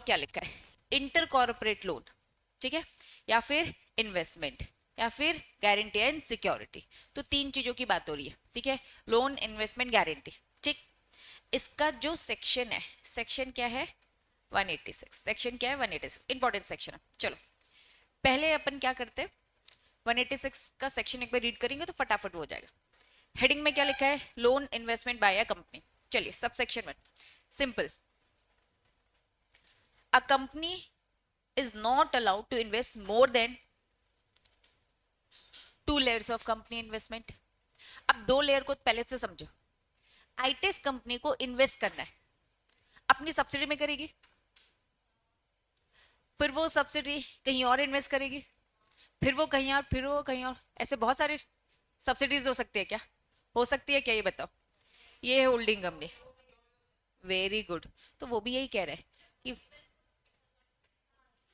क्या लिखा है, इंटर कॉर्पोरेट लोन, ठीक है, या फिर इन्वेस्टमेंट, या फिर गारंटी एंड सिक्योरिटी। तो तीन चीजों की बात हो रही है, ठीक है, लोन, इन्वेस्टमेंट, गारंटी। ठीक, इसका जो सेक्शन है, सेक्शन क्या है, 186। सेक्शन क्या है, 186, इंपॉर्टेंट सेक्शन है। चलो पहले अपन क्या करते हैं, 186 का सेक्शन एक बार रीड करेंगे तो फटाफट हो जाएगा। हेडिंग में क्या लिखा है, loan investment by a company. चलिए सब सेक्शन में, simple, a company is not allowed to invest more than 2 layers of company investment. अब 2 लेयर को पहले से समझो। आईटेस कंपनी को इन्वेस्ट करना है, अपनी सब्सिडी में करेगी, फिर वो सब्सिडी कहीं और इन्वेस्ट करेगी, फिर वो कहीं और, फिर वो कहीं और, ऐसे बहुत सारे सब्सिडीज हो सकती है क्या, हो सकती है क्या, ये बताओ। ये है होल्डिंग कंपनी, वेरी गुड। तो वो भी यही कह रहा है कि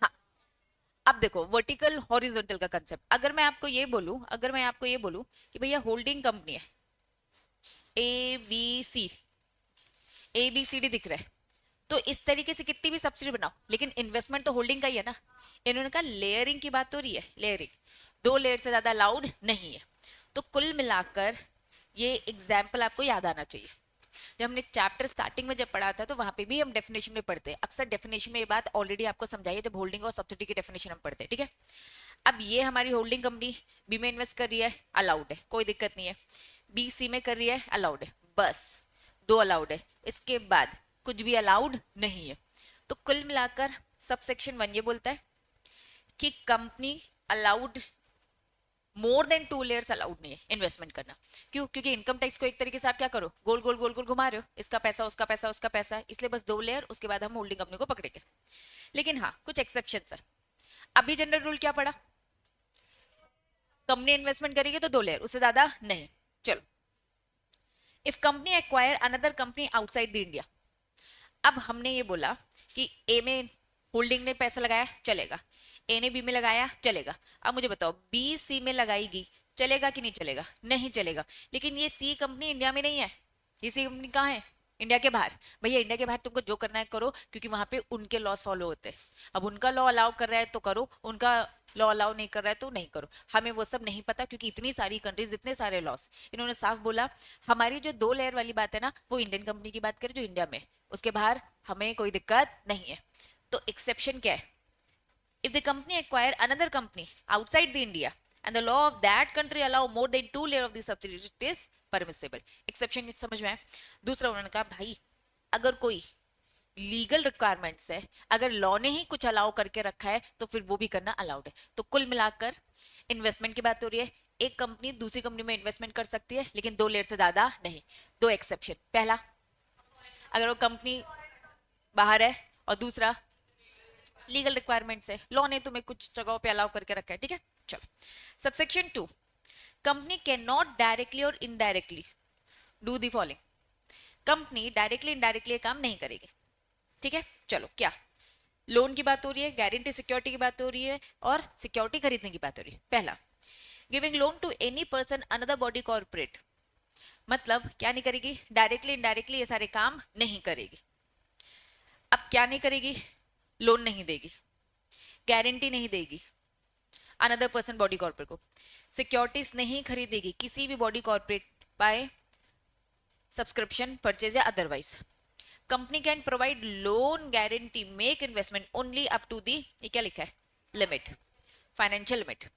हाँ, अब देखो वर्टिकल हॉरिजॉन्टल का कंसेप्ट, अगर मैं आपको ये बोलूं, अगर मैं आपको ये बोलूं कि भैया होल्डिंग कंपनी है A B C, A B C D दिख रहा है, तो इस तरीके से कितनी भी सब्सिडी बनाओ, लेकिन इन्वेस्टमेंट तो होल्डिंग का ही है ना। इन्होंने कहा लेयरिंग की बात हो रही है, लेयरिंग, 2 लेयर से ज्यादा अलाउड नहीं है। तो कुल मिलाकर ये एग्जाम्पल आपको याद आना चाहिए। जब हमने चैप्टर स्टार्टिंग में जब पढ़ा था तो वहां पे भी हम डेफिनेशन में पढ़ते हैं, अक्सर डेफिनेशन में ये बात ऑलरेडी आपको समझाई है जब होल्डिंग और सब्सिडी की डेफिनेशन हम पढ़ते हैं, ठीक है। अब ये हमारी होल्डिंग कंपनी बी में इन्वेस्ट कर रही है, अलाउड है, कोई दिक्कत नहीं है। बी सी में कर रही है, अलाउड है, बस 2 अलाउड है, इसके बाद कुछ भी अलाउड नहीं है। तो कुल मिलाकर सब सेक्शन 1 ये बोलता है कि कंपनी अलाउड मोर देन 2 लेयर्स अलाउड नहीं है इन्वेस्टमेंट करना। क्यों, क्योंकि इनकम टैक्स को एक तरीके से आप क्या करो, गोल गोल गोल गोल घुमा रहे हो, इसका पैसा उसका पैसा उसका पैसा, इसलिए बस 2 लेयर, उसके बाद हम होल्डिंग कंपनी को पकड़ेंगे। लेकिन हाँ कुछ एक्सेप्शन है। अभी जनरल रूल क्या पड़ा, कंपनी इन्वेस्टमेंट करेगी तो 2 लेयर, उससे ज्यादा नहीं। चलो, if company acquire another company outside the India. अब हमने ये बोला कि ए में होल्डिंग ने पैसा लगाया, चलेगा, ए ने बी में लगाया, चलेगा। अब मुझे बताओ बी सी में लगाएगी, चलेगा कि नहीं चलेगा, नहीं चलेगा। लेकिन ये सी कंपनी इंडिया में नहीं है, ये सी कंपनी कहाँ है, इंडिया के बाहर। भैया इंडिया के बाहर तुमको जो करना है करो, क्योंकि वहां पे उनके लॉस फॉलो होते हैं। अब उनका लॉ अलाउ कर रहा है तो करो, उनका लॉ अलाउ नहीं कर रहा है तो नहीं करो, हमें वो सब नहीं पता, क्योंकि इतनी सारी कंट्रीज, इतने सारे लॉस। इन्होंने साफ बोला हमारी जो 2 लेयर वाली बात है ना, वो इंडियन कंपनी की बात करें जो इंडिया में, उसके बाहर हमें कोई दिक्कत नहीं है। तो एक्सेप्शन क्या है, if the company acquire another company outside the India and the law of that country allow more than 2 layer of the subsidiary, it is permissible। Exception समझ में आया। दूसरा उन्होंने कहा भाई अगर कोई लीगल रिक्वायरमेंट्स है, अगर लॉ ने ही कुछ अलाउ करके रखा है तो फिर वो भी करना अलाउड है। तो कुल मिलाकर इन्वेस्टमेंट की बात हो रही है, एक कंपनी दूसरी कंपनी में इन्वेस्टमेंट कर सकती है लेकिन 2 लेयर से ज्यादा नहीं। 2 एक्सेप्शन, पहला अगर वो कंपनी बाहर है, और दूसरा लीगल रिक्वायरमेंट्स है, लॉ ने तुम्हें कुछ जगहों पे अलाउ करके रखा है, ठीक है। चलो subsection 2, company can not directly और indirectly do the following. Company directly indirectly काम नहीं करेगी, ठीक है। चलो क्या, लोन की बात हो रही है, गारंटी सिक्योरिटी की बात हो रही है, और सिक्योरिटी खरीदने की बात हो रही है। पहला, giving loan to any person another body corporate, मतलब क्या नहीं करेगी, डायरेक्टली इनडायरेक्टली ये सारे काम नहीं करेगी। अब क्या नहीं करेगी, लोन नहीं देगी, गारंटी नहीं देगी अनदर पर्सन बॉडी कॉर्पोरेट को, सिक्योरिटीज नहीं खरीदेगी किसी भी body corporate by subscription, purchase या otherwise. Company can provide loan, guarantee, make investment only up to the, ये क्या लिखा है, limit, financial limit.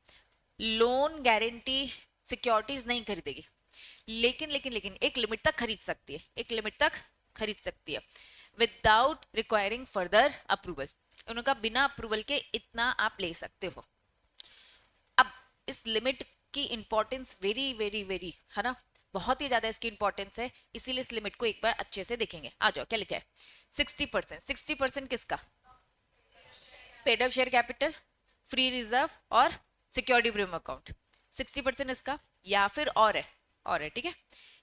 Loan, guarantee, securities नहीं खरीदेगी, लेकिन लेकिन लेकिन एक लिमिट तक खरीद सकती है, एक लिमिट तक खरीद सकती है, विदाउट रिक्वायरिंग फर्दर अप्रूवल। उनका बिना अप्रूवल के इतना आप ले सकते हो। अब इस लिमिट की इंपॉर्टेंस वेरी वेरी वेरी है ना, बहुत ही ज्यादा इसकी इंपॉर्टेंस है, इसीलिए इस लिमिट को एक बार अच्छे से देखेंगे। आ जाओ क्या लिखा है, 60%। 60% किसका, paid up share capital, free reserve और सिक्योरिटी प्रीमियम अकाउंट। 60% इसका, या फिर और है, ठीक है।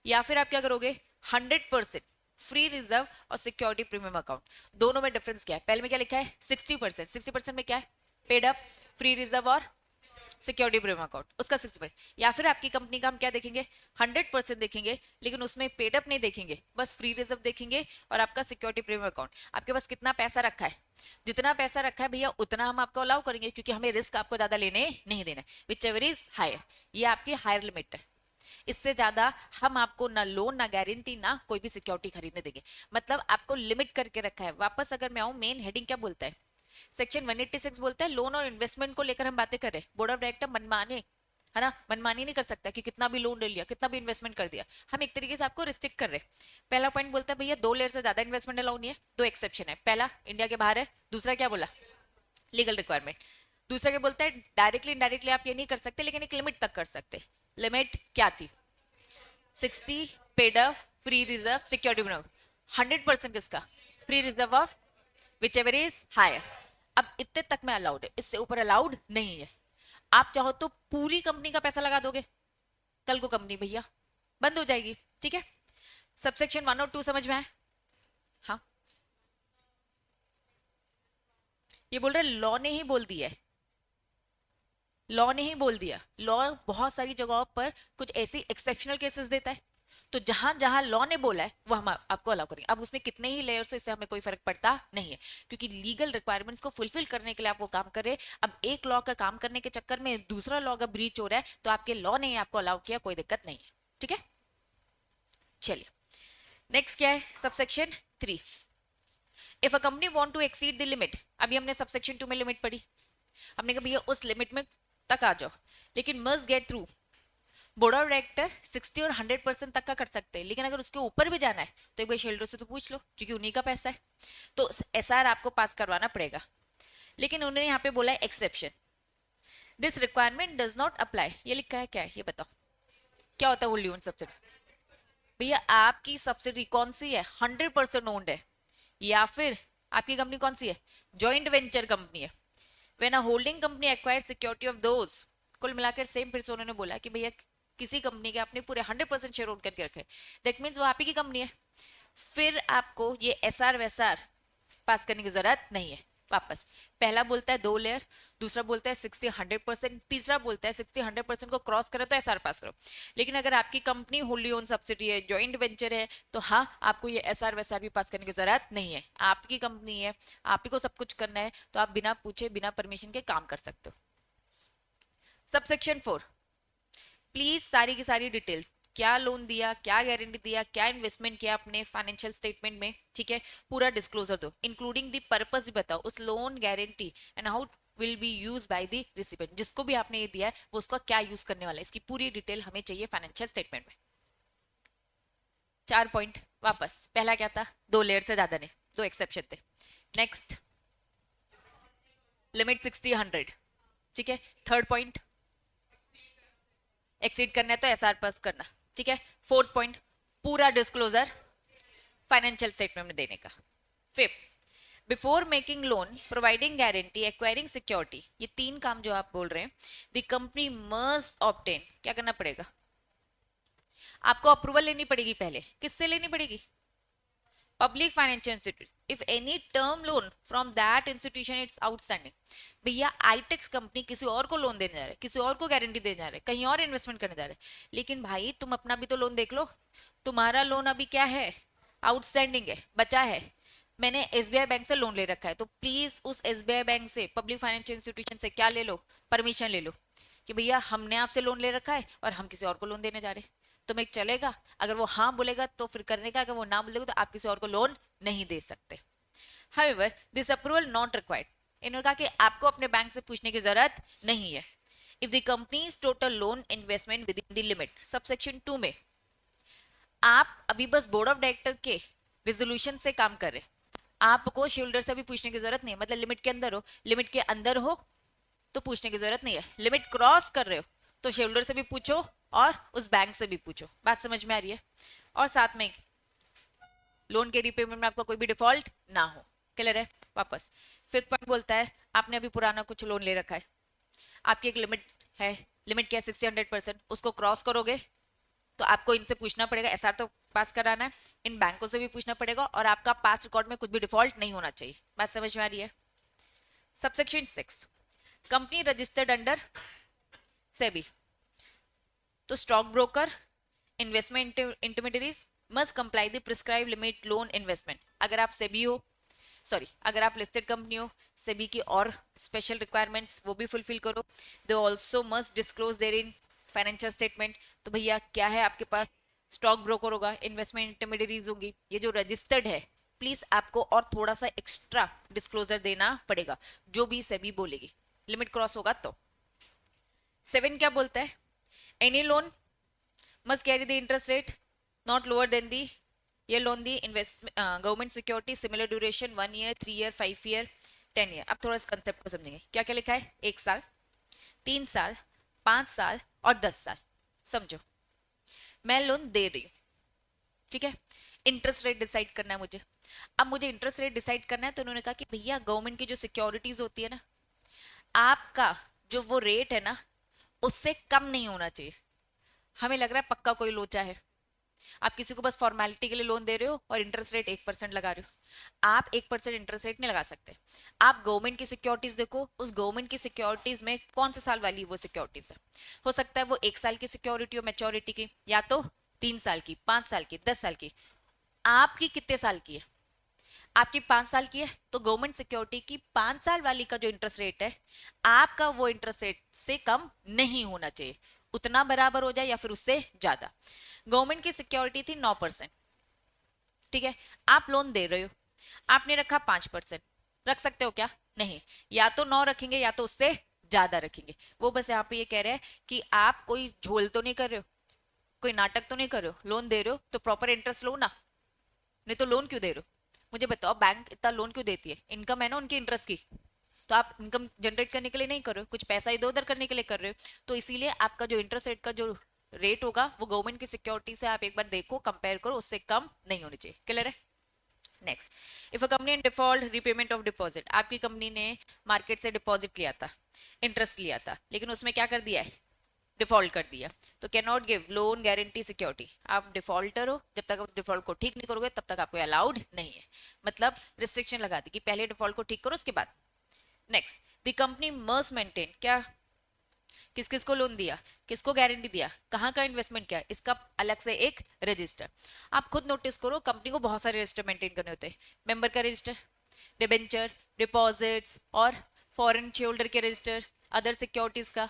या फिर आप क्या करोगे, 100% फ्री रिजर्व और सिक्योरिटी प्रीमियम अकाउंट। दोनों में डिफरेंस क्या है, पहले में क्या लिखा है 60%, 60% में क्या है, पेड अप, फ्री रिजर्व और सिक्योरिटी प्रीमियम अकाउंट, उसका 60%। या फिर आपकी कंपनी का हम क्या देखेंगे, 100% देखेंगे, लेकिन उसमें पेड अप नहीं देखेंगे, बस फ्री रिजर्व देखेंगे और आपका सिक्योरिटी प्रीमियम अकाउंट, आपके पास कितना पैसा रखा है, जितना पैसा रखा है भैया उतना हम आपको अलाउ करेंगे, क्योंकि हमें रिस्क आपको ज्यादा लेने नहीं देना, विच एवर इज हायर, ये आपकी हायर लिमिट है। इससे ज्यादा हम आपको ना लोन ना गारंटी ना कोई भी सिक्योरिटी खरीदने देंगे, मतलब आपको लिमिट करके रखा है। वापस अगर मैं आऊं, मेन हेडिंग क्या बोलता है, सेक्शन 186 बोलता है लोन और इन्वेस्टमेंट को लेकर हम बातें कर रहे हैं, बोर्ड ऑफ डायरेक्टर मनमाने, है ना, मनमानी नहीं कर सकता कि कितना भी लोन ले लिया, कितना भी इन्वेस्टमेंट कर दिया, हम एक तरीके से आपको रिस्ट्रिक्ट कर रहे हैं। पहला पॉइंट बोलता है भैया 2 लेयर से ज्यादा इन्वेस्टमेंट अलाउ नहीं है, 2 एक्सेप्शन है, पहला इंडिया के बाहर है, दूसरा क्या बोला, लीगल रिक्वायरमेंट, दूसरा क्या बोलता है डायरेक्टली इनडायरेक्टली आप ये नहीं कर सकते, लेकिन एक लिमिट तक कर सकते। लिमिट क्या थी, 60 paid up free reserve security बनाओ, 100% किसका, फ्री रिजर्व और विच एवर इज हायर। अब इतने तक में अलाउड है, इससे ऊपर अलाउड नहीं है। आप चाहो तो पूरी कंपनी का पैसा लगा दोगे, कल को कंपनी भैया बंद हो जाएगी, ठीक है। सबसेक्शन 1 और 2 समझ में आए, हाँ, ये बोल रहे लॉ ने ही बोल दिया है, लॉ ने ही बोल दिया, लॉ बहुत सारी जगहों पर कुछ ऐसी एक्सेप्शनल केसेस देता है, तो जहां जहां लॉ ने बोला है वो हम आपको अलाउ करेंगे। अब उसमें कितने ही लेयर्स हो इससे हमें कोई फर्क पड़ता नहीं है, क्योंकि लीगल रिक्वायरमेंट्स को फुलफिल करने के लिए आप वो काम कर रहे हैं। अब एक लॉ का काम करने के चक्कर में दूसरा लॉ का ब्रीच हो रहा है, तो आपके लॉ ने आपको अलाउ किया, कोई दिक्कत नहीं है, ठीक है। चलिए नेक्स्ट क्या है, subsection 3, if a company want to exceed the limit. अभी हमने सबसेक्शन 2 में लिमिट पढ़ी, हमने कहा भैया उस लिमिट में तक आ जाओ, लेकिन must get through board of director 60 और 100% तक का कर सकते हैं, लेकिन अगर उसके ऊपर भी जाना है तो एक बार शेल्डर से तो पूछ लो, क्योंकि उन्हीं का पैसा है, तो एसआर आपको पास करवाना पड़ेगा। लेकिन उन्होंने यहाँ पे बोला है exception, this requirement does not apply, ये लिखा है क्या है ये बताओ, क्या होता है होल्डी ओन्ड सब्सिडी, भैया आपकी सब्सिडी कौन सी है, 100% ओन्ड है, या फिर आपकी कंपनी कौन सी है, जॉइंट वेंचर कंपनी है। When a holding company acquire security of those, कुल मिलाकर सेम फिर से उन्होंने बोला कि भैया किसी कंपनी के आपने पूरे 100% शेयर होल्ड करके रखे, दैट मीन्स वो आप ही की कंपनी है, फिर आपको ये एसआर वैसार पास करने की जरूरत नहीं है। वापस पहला बोलता है 2 लेयर, दूसरा बोलता है 60-100%, तीसरा बोलता है 60-100% को क्रॉस करे तो एसआर पास करो। लेकिन अगर आपकी कंपनी होल्डी ओन सब्सिडी है, जॉइंट वेंचर है, तो हाँ आपको ये एसआर वैसार भी पास करने की जरूरत नहीं है, आपकी कंपनी है, आप ही को सब कुछ करना है, तो आप बिना पूछे बिना परमिशन के काम कर सकते हो। सबसेक्शन 4, प्लीज सारी की सारी डिटेल्स, क्या लोन दिया, क्या गारंटी दिया, क्या इन्वेस्टमेंट किया अपने फाइनेंशियल स्टेटमेंट में, ठीक है, पूरा डिस्क्लोजर दो, इंक्लूडिंग द पर्पस भी बताओ उस loan guarantee and how will be use by the recipient, जिसको भी आपने ये दिया है वो उसका क्या यूज करने वाला है, इसकी पूरी डिटेल हमें चाहिए फाइनेंशियल स्टेटमेंट में। 4 पॉइंट, वापस पहला क्या था, 2 लेयर से ज्यादा नहीं, 2 एक्सेप्शन थे। नेक्स्ट लिमिट 60-100, ठीक है। थर्ड पॉइंट एक्सीड करना है तो एसआर पास करना, ठीक है। फोर्थ पॉइंट पूरा डिस्क्लोजर फाइनेंशियल स्टेटमेंट में देने का। Fifth before making loan providing guarantee acquiring security, ये 3 काम जो आप बोल रहे हैं, द कंपनी मस्ट ऑब्टेन, क्या करना पड़ेगा, आपको अप्रूवल लेनी पड़ेगी, पहले किससे लेनी पड़ेगी, public financial institute, if any term loan from that institution it's outstanding. भैया आईटेक्स कंपनी किसी और को लोन देने जा रहे हैं, किसी और को गारंटी देने जा रहे हैं, कहीं और इन्वेस्टमेंट करने जा रहे हैं, लेकिन भाई तुम अपना भी तो लोन देख लो, तुम्हारा लोन अभी क्या है, आउटस्टैंडिंग है, बचा है। मैंने एसबीआई बैंक से लोन ले रखा है, तो प्लीज उस एसबीआई बैंक से, पब्लिक फाइनेंशियल इंस्टीट्यूशन से क्या ले लो, परमिशन ले लो कि भैया हमने आपसे लोन ले रखा है और हम किसी और को लोन देने जा रहे हैं, तुम्हें चलेगा। अगर वो हाँ बोलेगा तो फिर करने का, अगर वो ना बोलेगा तो आप किसी और को लोन नहीं दे सकते। However, this approval not required. इन्होंने कहा कि आपको अपने बैंक से पूछने की जरूरत नहीं है। If the company's total loan investment within the limit, subsection 2 में आप अभी बस बोर्ड ऑफ डायरेक्टर के रेजोल्यूशन से काम कर रहे, आपको शेयरहोल्डर से भी पूछने की जरूरत नहीं है, मतलब लिमिट के अंदर हो, लिमिट के अंदर हो तो पूछने की जरूरत नहीं है, लिमिट क्रॉस कर रहे हो तो शेयरहोल्डर से भी पूछो और उस बैंक से भी पूछो। बात समझ में आ रही है। और साथ में लोन के रिपेमेंट में आपका कोई भी डिफॉल्ट ना हो, क्लियर है। वापस फिफ्थ पॉइंट बोलता है आपने अभी पुराना कुछ लोन ले रखा है, आपकी एक लिमिट है, लिमिट क्या है 60-100%, उसको क्रॉस करोगे तो आपको इनसे पूछना पड़ेगा, एसआर तो पास कराना है, इन बैंकों से भी पूछना पड़ेगा और आपका पास रिकॉर्ड में कुछ भी डिफॉल्ट नहीं होना चाहिए। बात समझ में आ रही है। Subsection 6 company registered under SEBI. तो stock broker, investment intermediaries must comply the prescribe limit loan investment. अगर आप सेबी हो, सॉरी अगर आप लिस्टेड कंपनी हो, सेबी की और स्पेशल रिक्वायरमेंट्स वो भी फुलफिल करो। They also must disclose their in financial statement. तो भैया क्या है आपके पास, स्टॉक ब्रोकर होगा, इन्वेस्टमेंट इंटरमीडियरीज होगी, ये जो रजिस्टर्ड है, प्लीज आपको और थोड़ा सा एक्स्ट्रा डिस्क्लोजर देना पड़ेगा, जो भी सेबी बोलेगी, लिमिट क्रॉस होगा तो। 7 क्या बोलता है, any loan must carry the interest rate not lower than the yield on the government security similar duration 1 year 3 year 5 year 10 year। अब थोड़ा इस कंसेप्ट को समझेंगे, क्या क्या लिखा है, 1 साल, 3 साल, 5 साल और 10 साल। समझो, मैं लोन दे रही हूँ, ठीक है, इंटरेस्ट रेट डिसाइड करना है मुझे। अब मुझे इंटरेस्ट रेट डिसाइड करना है, तो उन्होंने कहा कि भैया गवर्नमेंट की जो सिक्योरिटीज होती है ना, आपका जो वो रेट है ना, उससे कम नहीं होना चाहिए। हमें लग रहा है पक्का कोई लोचा है, आप किसी को बस फॉर्मेलिटी के लिए लोन दे रहे हो और इंटरेस्ट रेट 1% लगा रहे हो। आप 1% इंटरेस्ट रेट नहीं लगा सकते। आप गवर्नमेंट की सिक्योरिटीज देखो, उस गवर्नमेंट की सिक्योरिटीज में कौन से साल वाली वो सिक्योरिटीज है। हो सकता है वो 1 साल की सिक्योरिटी हो मैच्योरिटी की, या तो 3 साल की, 5 साल की, 10 साल की। आपकी कितने साल की है, आपकी 5 साल की है, तो गवर्नमेंट सिक्योरिटी की 5 साल वाली का जो इंटरेस्ट रेट है, आपका वो इंटरेस्ट रेट से कम नहीं होना चाहिए, उतना बराबर हो जाए या फिर उससे ज्यादा। गवर्नमेंट की सिक्योरिटी थी 9%, ठीक है, आप लोन दे रहे हो, आपने रखा 5%, रख सकते हो क्या, नहीं, या तो 9 रखेंगे या तो उससे ज्यादा रखेंगे। वो बस यहाँ पे ये कह रहे हैं कि आप कोई झोल तो नहीं कर रहे हो, कोई नाटक तो नहीं कर रहे हो, लोन दे रहे हो तो प्रॉपर इंटरेस्ट लो ना, नहीं तो लोन क्यों दे रहे हो। मुझे बताओ बैंक इतना लोन क्यों देती है, इनकम है ना उनकी इंटरेस्ट की, तो आप इनकम जनरेट करने के लिए नहीं कर रहे हो, कुछ पैसा इधर उधर करने के लिए कर रहे हो। तो इसीलिए आपका जो इंटरेस्ट रेट का जो रेट होगा वो गवर्नमेंट की सिक्योरिटी से आप एक बार देखो, कंपेयर करो, उससे कम नहीं होनी चाहिए। क्लियर है। Next, if a company in default repayment of deposit, आपकी कंपनी ने मार्केट से डिपॉजिट लिया था, इंटरेस्ट लिया था, लेकिन उसमें क्या कर दिया है, डिफॉल्ट कर दिया, तो can not give loan guarantee security. आप डिफॉल्टर हो, जब तक उस डिफॉल्ट को ठीक नहीं करोगे तब तक आपको अलाउड नहीं है, मतलब रिस्ट्रिक्शन लगा दी कि पहले डिफॉल्ट को ठीक करो उसके बाद। Next, the company must maintain, क्या, किस किस को लोन दिया, किसको गारंटी दिया, कहाँ का इन्वेस्टमेंट किया, इसका अलग से एक रजिस्टर। आप खुद नोटिस करो, कंपनी को बहुत सारे रजिस्टर मेंटेन करने होते हैं, मेंबर का रजिस्टर, डिबेंचर, डिपॉजिट्स और फॉरेन शेयर होल्डर के रजिस्टर, अदर सिक्योरिटीज का,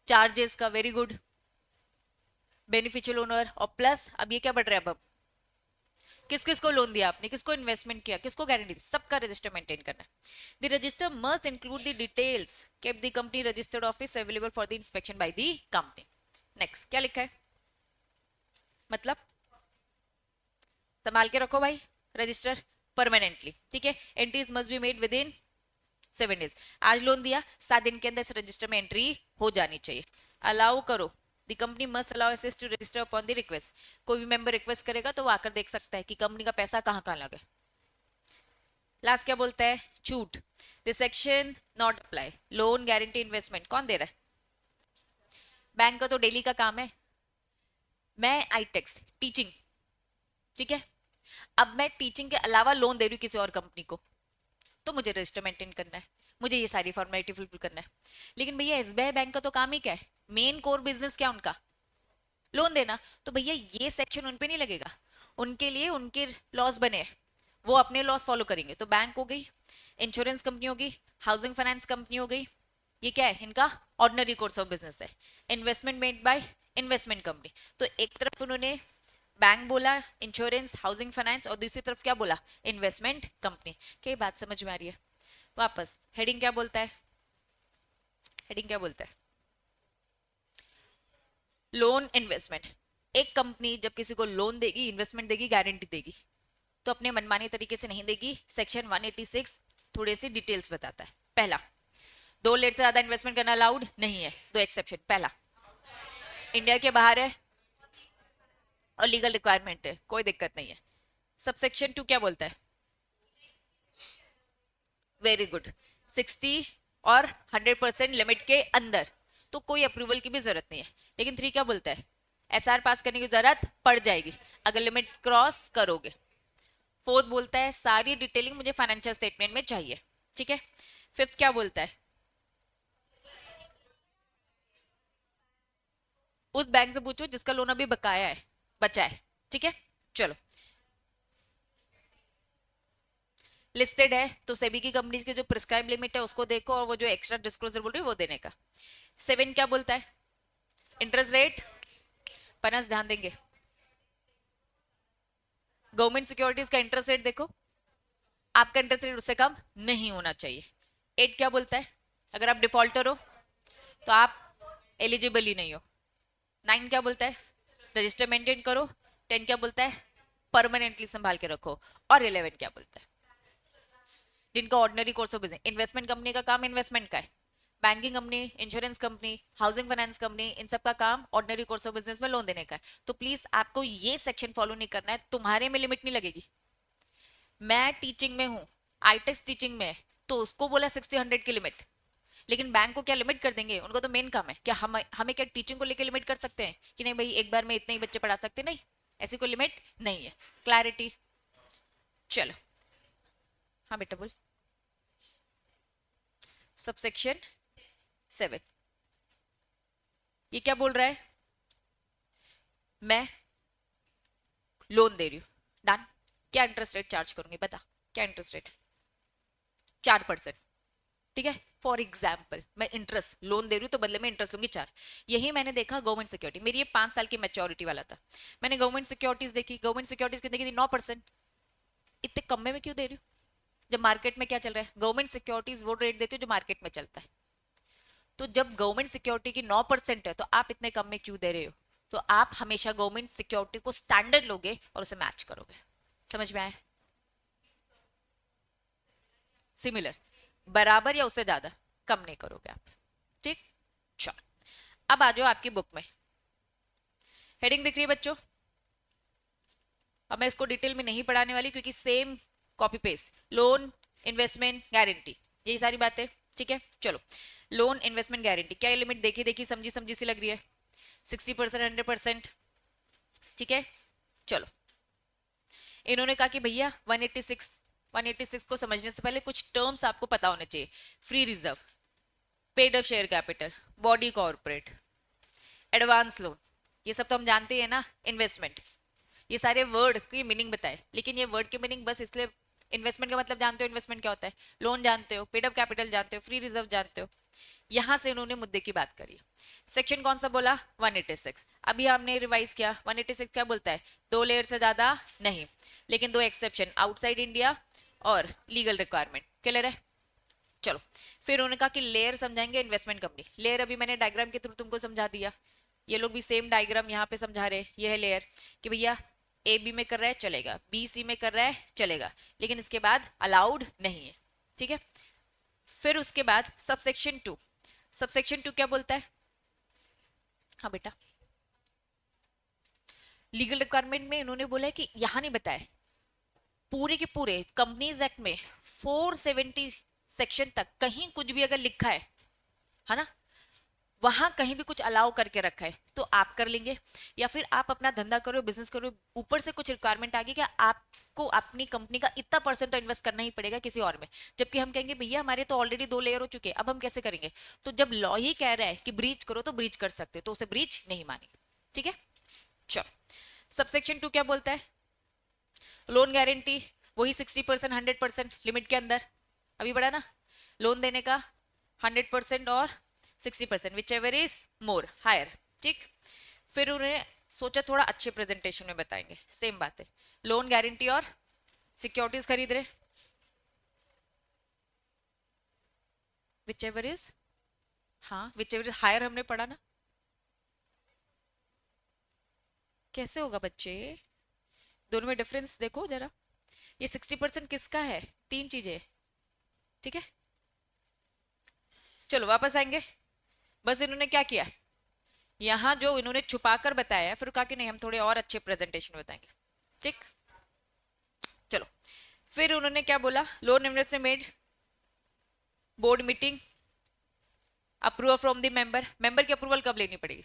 चार्जेस का, वेरी गुड, बेनिफिशियल ओनर, और प्लस अब ये क्या बढ़ रहा है, अब किस किस को लोन दिया आपने, किसको इन्वेस्टमेंट किया, किसको गारंटी दी, सबका रजिस्टर मेंटेन करना है। The register must include the details kept the company registered office available for the inspection bye the company. Next क्या लिखा है, मतलब संभाल के रखो भाई रजिस्टर परमानेंटली, ठीक है, entries must be made with in 7 days. आज लोन दिया, 7 दिन के अंदर इस रजिस्टर में एंट्री हो जानी चाहिए। अलाउ करो, the company must allow access to register upon the request. कोई भी मेंबर रिक्वेस्ट करेगा तो वो आकर देख सकता है कि कंपनी का पैसा कहाँ कहाँ लगा। लास्ट क्या बोलता है, छूट, this section not apply, loan guarantee investment कौन दे रहा है, बैंक का तो डेली का काम है। मैं आईटेक्स टीचिंग, ठीक है, अब मैं टीचिंग के अलावा लोन दे रही हूँ किसी और कंपनी को, तो मुझे रजिस्टर मेंटेन करना है, मुझे ये सारी फॉर्मेलिटी फुलफिल करना है। लेकिन भैया एसबीआई बैंक का तो काम ही क्या है, मेन कोर बिजनेस क्या उनका, लोन देना, तो भैया ये सेक्शन उन पे नहीं लगेगा, उनके लिए उनके लॉस बने हैं, वो अपने लॉस फॉलो करेंगे। तो बैंक हो गई, इंश्योरेंस कंपनी होगी, हाउसिंग फाइनेंस कंपनी हो गई, ये क्या है, इनका ऑर्डिनरी कोर्स ऑफ बिजनेस है, investment made by investment company. तो एक तरफ उन्होंने बैंक बोला, इंश्योरेंस, हाउसिंग फाइनेंस, और दूसरी तरफ क्या बोला, इन्वेस्टमेंट कंपनी। क्या बात समझ में आ रही है। वापस हेडिंग क्या बोलता है, हेडिंग क्या बोलता है, लोन इन्वेस्टमेंट। एक कंपनी जब किसी को लोन देगी, इन्वेस्टमेंट देगी, गारंटी देगी, तो अपने मनमानी तरीके से नहीं देगी। सेक्शन 186 थोड़े से डिटेल्स बताता है। पहला, 2 लेट से ज्यादा इन्वेस्टमेंट करना अलाउड नहीं है, 2 एक्सेप्शन, पहला इंडिया के बाहर है और लीगल रिक्वायरमेंट है, कोई दिक्कत नहीं है। सबसेक्शन 2 क्या बोलता है, वेरी गुड, 60 और 100% लिमिट के अंदर, तो कोई अप्रूवल की भी जरूरत नहीं है। लेकिन 3 क्या बोलता है, एसआर पास करने की जरूरत पड़ जाएगी अगर लिमिट क्रॉस करोगे। 4th बोलता है सारी डिटेलिंग मुझे फाइनेंशियल स्टेटमेंट में चाहिए, ठीक है। 5th क्या बोलता है, उस बैंक से पूछो जिसका लोन अभी बकाया है, बचा है। ठीक है, चलो। लिस्टेड है तो सेबी की कंपनीज की जो प्रिस्क्राइब लिमिट है उसको देखो, और वो जो एक्स्ट्रा डिस्क्लोजर बोल रही है वो देने का। 7 क्या बोलता है? इंटरेस्ट रेट, पनस ध्यान देंगे, गवर्नमेंट सिक्योरिटीज का इंटरेस्ट रेट देखो, आपका इंटरेस्ट रेट उससे कम नहीं होना चाहिए। 8 क्या बोलता है? अगर आप डिफॉल्टर हो तो आप एलिजिबल ही नहीं हो। 9 क्या बोलता है? रजिस्टर मेंटेन करो। 10 क्या बोलता है? परमानेंटली संभाल के रखो। और 11 क्या बोलता है? जिनका ordinary course of business, investment company का काम इन्वेस्टमेंट का है, banking company, insurance company, housing finance company, इन सब का काम ऑर्डिनरी कोर्स ऑफ बिजनेस में लोन देने का है। तो प्लीज आपको ये सेक्शन फॉलो नहीं करना है, तुम्हारे में लिमिट नहीं लगेगी। मैं टीचिंग में हूँ, आईटेक्स टीचिंग में है, तो उसको बोला 60-100 की लिमिट, लेकिन बैंक को क्या लिमिट कर देंगे? उनको तो मेन काम है क्या, हम हमें क्या टीचिंग को लेकर लिमिट कर सकते हैं कि नहीं भाई एक बार में इतने ही बच्चे पढ़ा सकते? नहीं, ऐसी कोई लिमिट नहीं है। क्लैरिटी? चलो, हाँ बेटा बोल। सबसेक्शन 7 ये क्या बोल रहा है? मैं लोन दे रही हूँ, डन। क्या इंटरेस्ट रेट चार्ज करूंगी बता, क्या इंटरेस्ट रेट? 4%। ठीक है, फॉर एग्जाम्पल मैं इंटरेस्ट लोन दे रही हूँ तो बदले में इंटरेस्ट लूंगी 4। यही मैंने देखा गवर्नमेंट सिक्योरिटी, मेरी ये 5 साल की मेच्योरिटी वाला था, मैंने गवर्नमेंट सिक्योरिटीज देखी, गवर्नमेंट सिक्योरिटीज कितने की थी? 9%। इतने कम में क्यों दे रही हूँ जब मार्केट में क्या चल रहा है? गवर्नमेंट सिक्योरिटीज वो रेट देती है जो मार्केट में चलता है। तो जब गवर्नमेंट सिक्योरिटी की 9% है तो आप इतने कम में क्यों दे रहे हो? तो आप हमेशा गवर्नमेंट सिक्योरिटी को स्टैंडर्ड लोगे और उसे मैच करोगे। समझ में आया? सिमिलर, बराबर या उससे ज्यादा, कम नहीं करोगे आप। ठीक, चलो। अब आ जाओ आपकी बुक में, हेडिंग दिख रही है बच्चों? अब मैं इसको डिटेल में नहीं पढ़ाने वाली क्योंकि same copy paste, loan, investment, guarantee, यही सारी बातें। ठीक है, चलो। लोन, इन्वेस्टमेंट, गारंटी, क्या ये लिमिट देखी देखी समझी समझी सी लग रही है? 60%, 100%। ठीक है, चलो। इन्होंने कहा कि भैया 186 को समझने से पहले कुछ टर्म्स आपको पता होने चाहिए। Free reserve, paid up share capital, body corporate, advance loan, ये सब तो हम जानते हैं ना। इन्वेस्टमेंट, ये सारे वर्ड की मीनिंग बताए, लेकिन ये वर्ड की मीनिंग बस इसलिए, इन्वेस्टमेंट का मतलब जानते हो इन्वेस्टमेंट क्या होता है, लोन जानते हो, पेड अप कैपिटल जानते हो, फ्री रिजर्व जानते हो। यहां से इन्होंने मुद्दे की बात करी। सेक्शन कौन सा बोला? 186। अभी हमने रिवाइज किया, 186 क्या बोलता है? 2 लेयर से ज्यादा नहीं, लेकिन 2 एक्सेप्शन, आउटसाइड इंडिया और लीगल रिक्वायरमेंट। क्लियर है? चलो, फिर उन्होंने कहा कि लेयर समझाएंगे इन्वेस्टमेंट कंपनी। लेयर अभी मैंने डायग्राम के थ्रू तुमको समझा दिया, ये लोग भी सेम डायग्राम यहाँ पे समझा रहे। ये है लेयर कि भैया ए बी में कर रहा है चलेगा, बी सी में कर रहा है चलेगा, लेकिन इसके बाद अलाउड नहीं है। ठीक है, फिर उसके बाद सबसेक्शन 2, सबसेक्शन 2 क्या बोलता है? हाँ बेटा, लीगल रिक्वायरमेंट में इन्होंने बोला है कि यहां नहीं बताया, पूरे के पूरे कंपनीज एक्ट में 470 सेक्शन तक कहीं कुछ भी अगर लिखा है ना, वहां कहीं भी कुछ अलाउ करके रखा है तो आप कर लेंगे, या फिर आप अपना धंधा करो, बिजनेस करो, ऊपर से कुछ रिक्वायरमेंट आ गई कि आपको अपनी कंपनी का इतना परसेंट तो इन्वेस्ट करना ही पड़ेगा किसी और में, जबकि हम कहेंगे भैया हमारे तो ऑलरेडी 2 लेयर हो चुके हैं, अब हम कैसे करेंगे? तो जब लॉ ही कह रहा है कि ब्रीच करो तो ब्रीच कर सकते हो, तो उसे ब्रीच नहीं मानी। ठीक है, चलो। सबसेक्शन 2 क्या बोलता है? लोन गारंटी, वही 60%, 100% लिमिट के अंदर, अभी बढ़ा ना, लोन देने का 100% और 60%, whichever is more higher. ठीक, फिर उन्हें सोचा थोड़ा अच्छे प्रेजेंटेशन में बताएंगे, सेम बात है, लोन गारंटी और सिक्योरिटीज खरीद रहे, विच एवर इज, हाँ विच एवर इज हायर हमने पढ़ा ना। कैसे होगा बच्चे, दोनों में डिफरेंस देखो जरा। ये 60% किसका है? 3 चीजें। ठीक है, चलो वापस आएंगे। बस इन्होंने क्या किया, यहाँ जो इन्होंने छुपा कर बताया, फिर कहा कि नहीं हम थोड़े और अच्छे प्रेजेंटेशन बताएंगे। ठीक, चलो। फिर उन्होंने क्या बोला? Loan investment made, board meeting, approval from the member. Member की अप्रूवल कब लेनी पड़ेगी?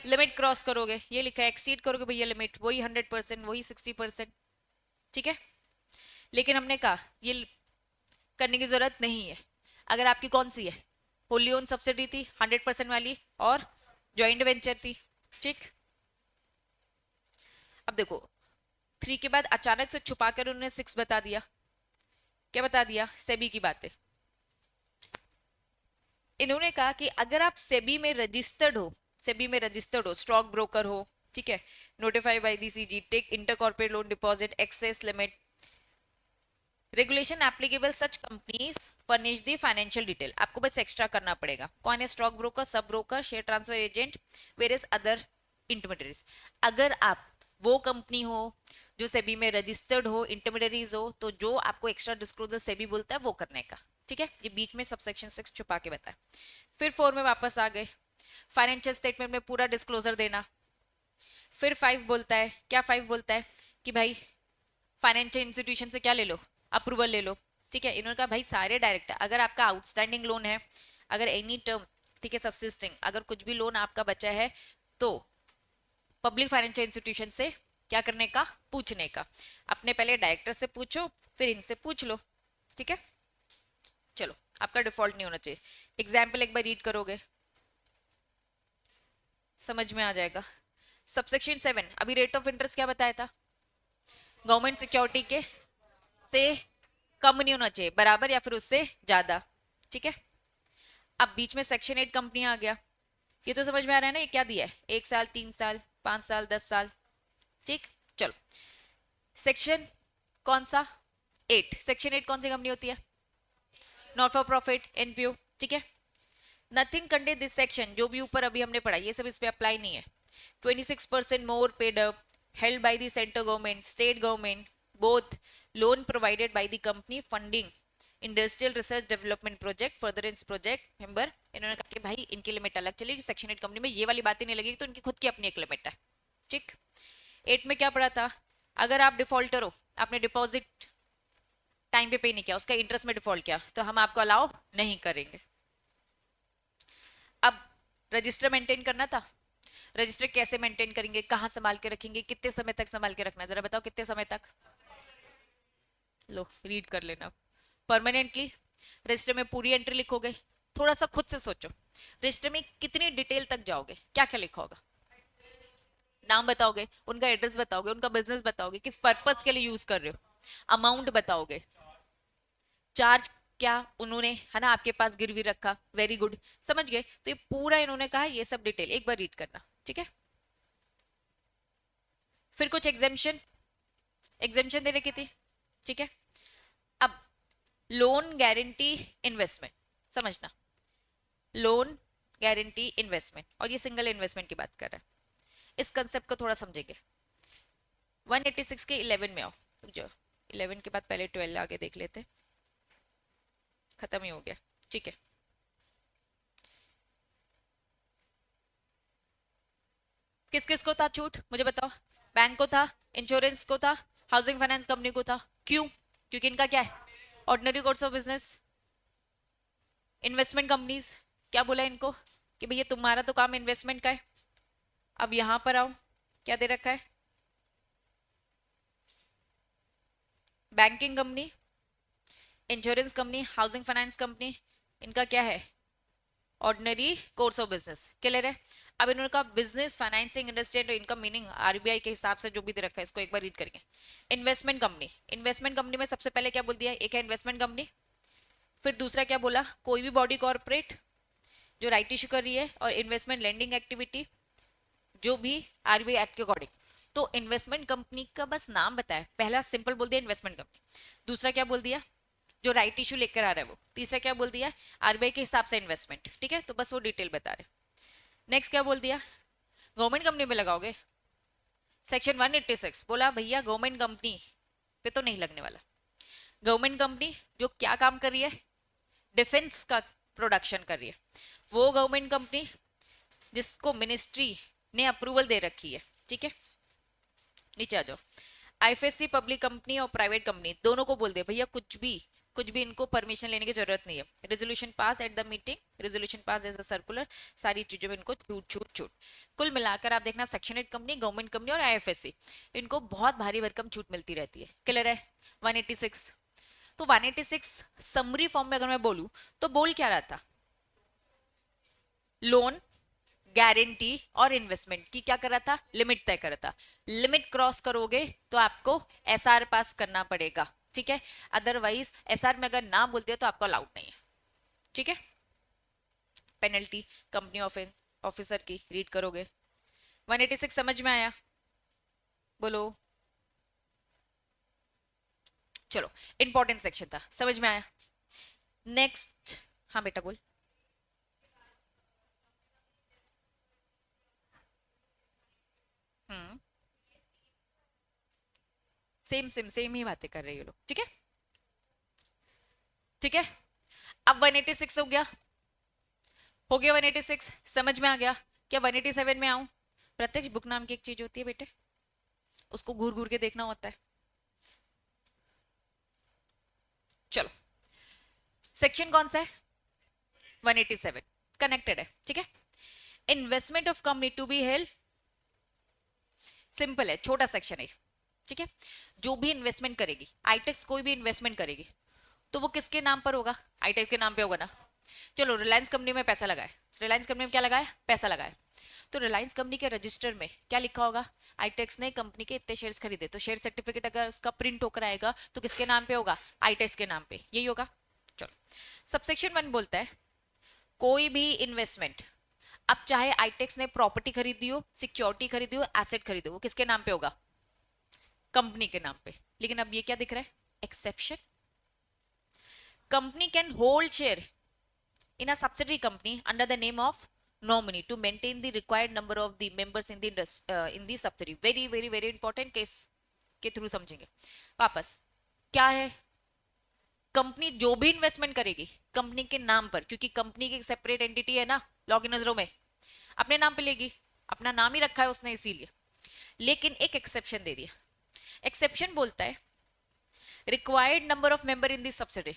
लिमिट क्रॉस करोगे, ये लिखा है, एक्सीड करोगे भैया लिमिट, वही 100%, वही 60%। ठीक है, लेकिन हमने कहा ये करने की जरूरत नहीं है। अगर आपकी कौन सी है, होली ओन सब्सिडी थी 100% वाली, और ज्वाइंट वेंचर थी, ठीक। अब देखो 3 के बाद अचानक से छुपा कर उन्होंने 6 बता दिया। क्या बता दिया? सेबी की बातें। इन्होंने कहा कि अगर आप सेबी में रजिस्टर्ड हो, सेबी में रजिस्टर्ड हो, स्टॉक ब्रोकर हो, ठीक है, notified by the CG, take inter corporate loan deposit excess limit, regulation applicable such companies furnish the financial detail. आपको बस एक्स्ट्रा करना पड़ेगा। कौन है? Stock broker, sub broker, share transfer agent, various other intermediaries. अगर आप वो कंपनी हो जो सेबी में रजिस्टर्ड हो, इंटरमीडियरीज हो, तो जो आपको एक्स्ट्रा डिस्क्लोजर सेबी बोलता है वो करने का, ठीक है। ये बीच में सबसेक्शन 6 छुपा के बताया। फिर 4 में वापस आ गए, फाइनेंशियल स्टेटमेंट में पूरा डिस्क्लोजर देना। फिर 5 बोलता है, क्या 5 बोलता है कि भाई फाइनेंशियल इंस्टीट्यूशन से क्या ले लो? अप्रूवल ले लो, ठीक है। इन्होंने कहा भाई सारे डायरेक्टर, अगर आपका आउटस्टैंडिंग लोन है, अगर एनी टर्म, ठीक है, सबसिस्टिंग, अगर कुछ भी लोन आपका बचा है, तो पब्लिक फाइनेंशियल इंस्टीट्यूशन से क्या करने का? पूछने का। अपने पहले डायरेक्टर से पूछो, फिर इनसे पूछ लो, ठीक है। चलो, आपका डिफॉल्ट नहीं होना चाहिए। एग्जाम्पल एक बार रीड करोगे समझ में आ जाएगा। सबसेक्शन 7, अभी रेट ऑफ इंटरेस्ट क्या बताया था? गवर्नमेंट सिक्योरिटी के से कम नहीं होना चाहिए, बराबर या फिर उससे ज्यादा, ठीक है। अब बीच में सेक्शन 8 कंपनी आ गया। ये तो समझ में आ रहा है ना, ये क्या दिया है? 1 साल, 3 साल, 5 साल, 10 साल, ठीक। चलो, सेक्शन कौन सा? 8। सेक्शन 8 कौन सी कंपनी होती है? नॉट फॉर प्रॉफिट, एनपीओ, ठीक है। नथिंग कंटेन दिस सेक्शन, जो भी ऊपर अभी हमने पढ़ा ये सब इस पे अप्लाई नहीं है। 26% more paid up, held by the central government, state government, both loan provided by the company funding industrial research development project, furtherance project member. इन्होंने कहा कि भाई इनकी लिमिट अलग चलेगी, सेक्शन 8 कंपनी में ये वाली बातें नहीं लगेगी, तो इनकी खुद की अपनी एक लिमिट है, ठीक। 8 में क्या पढ़ा था? अगर आप डिफॉल्टर हो, आपने डिपॉजिट टाइम पे नहीं किया, उसका इंटरेस्ट में डिफॉल्ट किया, तो हम आपको अलाउ नहीं करेंगे। अब रजिस्टर मेंटेन करना था। रजिस्टर कैसे मेंटेन करेंगे, कहां संभाल के रखेंगे, कितने समय तक संभाल के रखना है, जरा बताओ कितने समय तक? लो रीड कर लेना। परमानेंटली रजिस्टर में पूरी एंट्री लिखोगे। थोड़ा सा खुद से सोचो, रजिस्टर में कितनी डिटेल तक जाओगे, क्या क्या लिखा होगा? नाम बताओगे, उनका एड्रेस बताओगे, उनका बिजनेस बताओगे, किस पर्पस के लिए यूज कर रहे हो, अमाउंट बताओगे, चार्ज क्या उन्होंने, है ना, आपके पास गिरवी रखा, वेरी गुड, समझ गए। तो ये पूरा इन्होंने कहा, ये सब डिटेल एक बार रीड करना, ठीक है। फिर कुछ एग्जेम्पशन, एग्जेम्पशन दे रखी थी, ठीक है। अब लोन गारंटी इन्वेस्टमेंट, समझना, लोन गारंटी इन्वेस्टमेंट, और ये सिंगल इन्वेस्टमेंट की बात कर रहा है। इस कंसेप्ट को थोड़ा समझेंगे। 186 के 11 में आओ, जो 11 के बाद पहले 12 आगे देख लेते, खत्म ही हो गया, ठीक है। किस किस को था छूट, मुझे बताओ? बैंक को था, इंश्योरेंस को था, हाउसिंग फाइनेंस कंपनी को था। क्यों? क्योंकि इनका क्या है? Ordinary course of business. Investment companies, क्या बोला इनको कि भैया तुम्हारा तो काम इन्वेस्टमेंट का है। अब यहां पर आओ, क्या दे रखा है? Banking company, insurance company, housing finance company, इनका क्या है? Ordinary course of business, clear है। अब इन्होंने कहा बिजनेस फाइनेंसिंग इंडस्ट्री, तो इनका मीनिंग आरबीआई के हिसाब से जो भी दे रखा है, इसको एक बार रीड करेंगे। इन्वेस्टमेंट कंपनी, इन्वेस्टमेंट कंपनी में सबसे पहले क्या बोल दिया? एक है इन्वेस्टमेंट कंपनी, फिर दूसरा क्या बोला? कोई भी बॉडी कॉर्पोरेट जो राइट इशू कर रही है और इन्वेस्टमेंट लेंडिंग एक्टिविटी जो भी आरबीआई एक्ट के अकॉर्डिंग। तो इन्वेस्टमेंट कंपनी का बस नाम बताया, पहला सिंपल बोल दिया इन्वेस्टमेंट कंपनी, दूसरा क्या बोल दिया? जो राइट इशू लेकर आ रहा है वो, तीसरा क्या बोल दिया? आरबीआई के हिसाब से इन्वेस्टमेंट, ठीक है। तो बस वो डिटेल बता रहे। नेक्स्ट क्या बोल दिया? गवर्नमेंट कंपनी में लगाओगे। सेक्शन 186 बोला भैया गवर्नमेंट कंपनी पे तो नहीं लगने वाला। गवर्नमेंट कंपनी जो क्या काम कर रही है? डिफेंस का प्रोडक्शन कर रही है, वो गवर्नमेंट कंपनी जिसको मिनिस्ट्री ने अप्रूवल दे रखी है, ठीक है। नीचे आ जाओ। आईएफएससी पब्लिक कंपनी और प्राइवेट कंपनी दोनों को बोल दे भैया कुछ भी इनको परमिशन लेने की जरूरत नहीं है। Resolution pass at the meeting, resolution pass as a circular, सारी चीजों में इनको छूट छूट छूट। कुल मिलाकर आप देखना सेक्शन 8 कंपनी, गवर्नमेंट कंपनी और आईएफएससी, इनको बहुत भारी भरकम छूट मिलती रहती है, क्लियर है। 186, तो 186 समरी फॉर्म में अगर मैं बोलूं तो बोल क्या रहा था? लोन गारंटी और इन्वेस्टमेंट की क्या कर रहा था, लिमिट तय कर रहा था। लिमिट क्रॉस करोगे तो आपको एसआर पास करना पड़ेगा, ठीक है। अदरवाइज एसआर में अगर ना बोलते हो तो आपको अलाउड नहीं है, ठीक है। पेनल्टी कंपनी ऑफिसर की रीड करोगे। 186 समझ में आया, बोलो। चलो, इंपॉर्टेंट सेक्शन था, समझ में आया। नेक्स्ट, हाँ बेटा बोल। हम्म, सेम सेम सेम ही बातें कर रहे हैं ये लोग, ठीक है। ठीक है, अब 186 हो गया 186, समझ में आ गया। क्या 187 में आऊं? प्रत्यक्ष बुक नाम की एक चीज होती है बेटे, उसको घूर घूर के देखना होता है। चलो, सेक्शन कौन सा है? 187, कनेक्टेड है, ठीक है। Investment of company to be held, simple है, छोटा सेक्शन है, ठीक है। जो भी इन्वेस्टमेंट करेगी आईटेक्स, कोई भी इन्वेस्टमेंट करेगी तो वो किसके नाम पर होगा? आईटेक्स के नाम पे होगा ना। चलो, रिलायंस कंपनी में पैसा लगाए, रिलायंस कंपनी में क्या लगाया? पैसा लगाया। तो रिलायंस कंपनी के रजिस्टर में क्या लिखा होगा? आईटेक्स ने कंपनी के इतने शेयर्स खरीदे, तो शेयर सर्टिफिकेट अगर उसका प्रिंट होकर आएगा तो किसके नाम पे होगा? आईटेक्स के नाम पे, यही होगा। चलो, सबसेक्शन 1 बोलता है कोई भी इन्वेस्टमेंट, अब चाहे आईटेक्स ने प्रॉपर्टी खरीदी हो, सिक्योरिटी खरीदी हो, एसेट खरीदी हो, वो किसके नाम पे होगा? कंपनी के नाम पे। लेकिन अब ये क्या दिख रहा है? Exception, company can hold share in a subsidiary company under the name of nominee to maintain the required number of the members in the subsidiary. Very very very important case के थ्रू समझेंगे वापस। क्या है? Company जो भी investment करेगी company के नाम पर, क्योंकि कंपनी की सेपरेट एंटिटी है ना लॉ की नजरों में, अपने नाम पे लेगी, अपना नाम ही रखा है उसने इसीलिए। लेकिन एक एक्सेप्शन दे दिया। एक्सेप्शन बोलता है required number of member in the subsidy.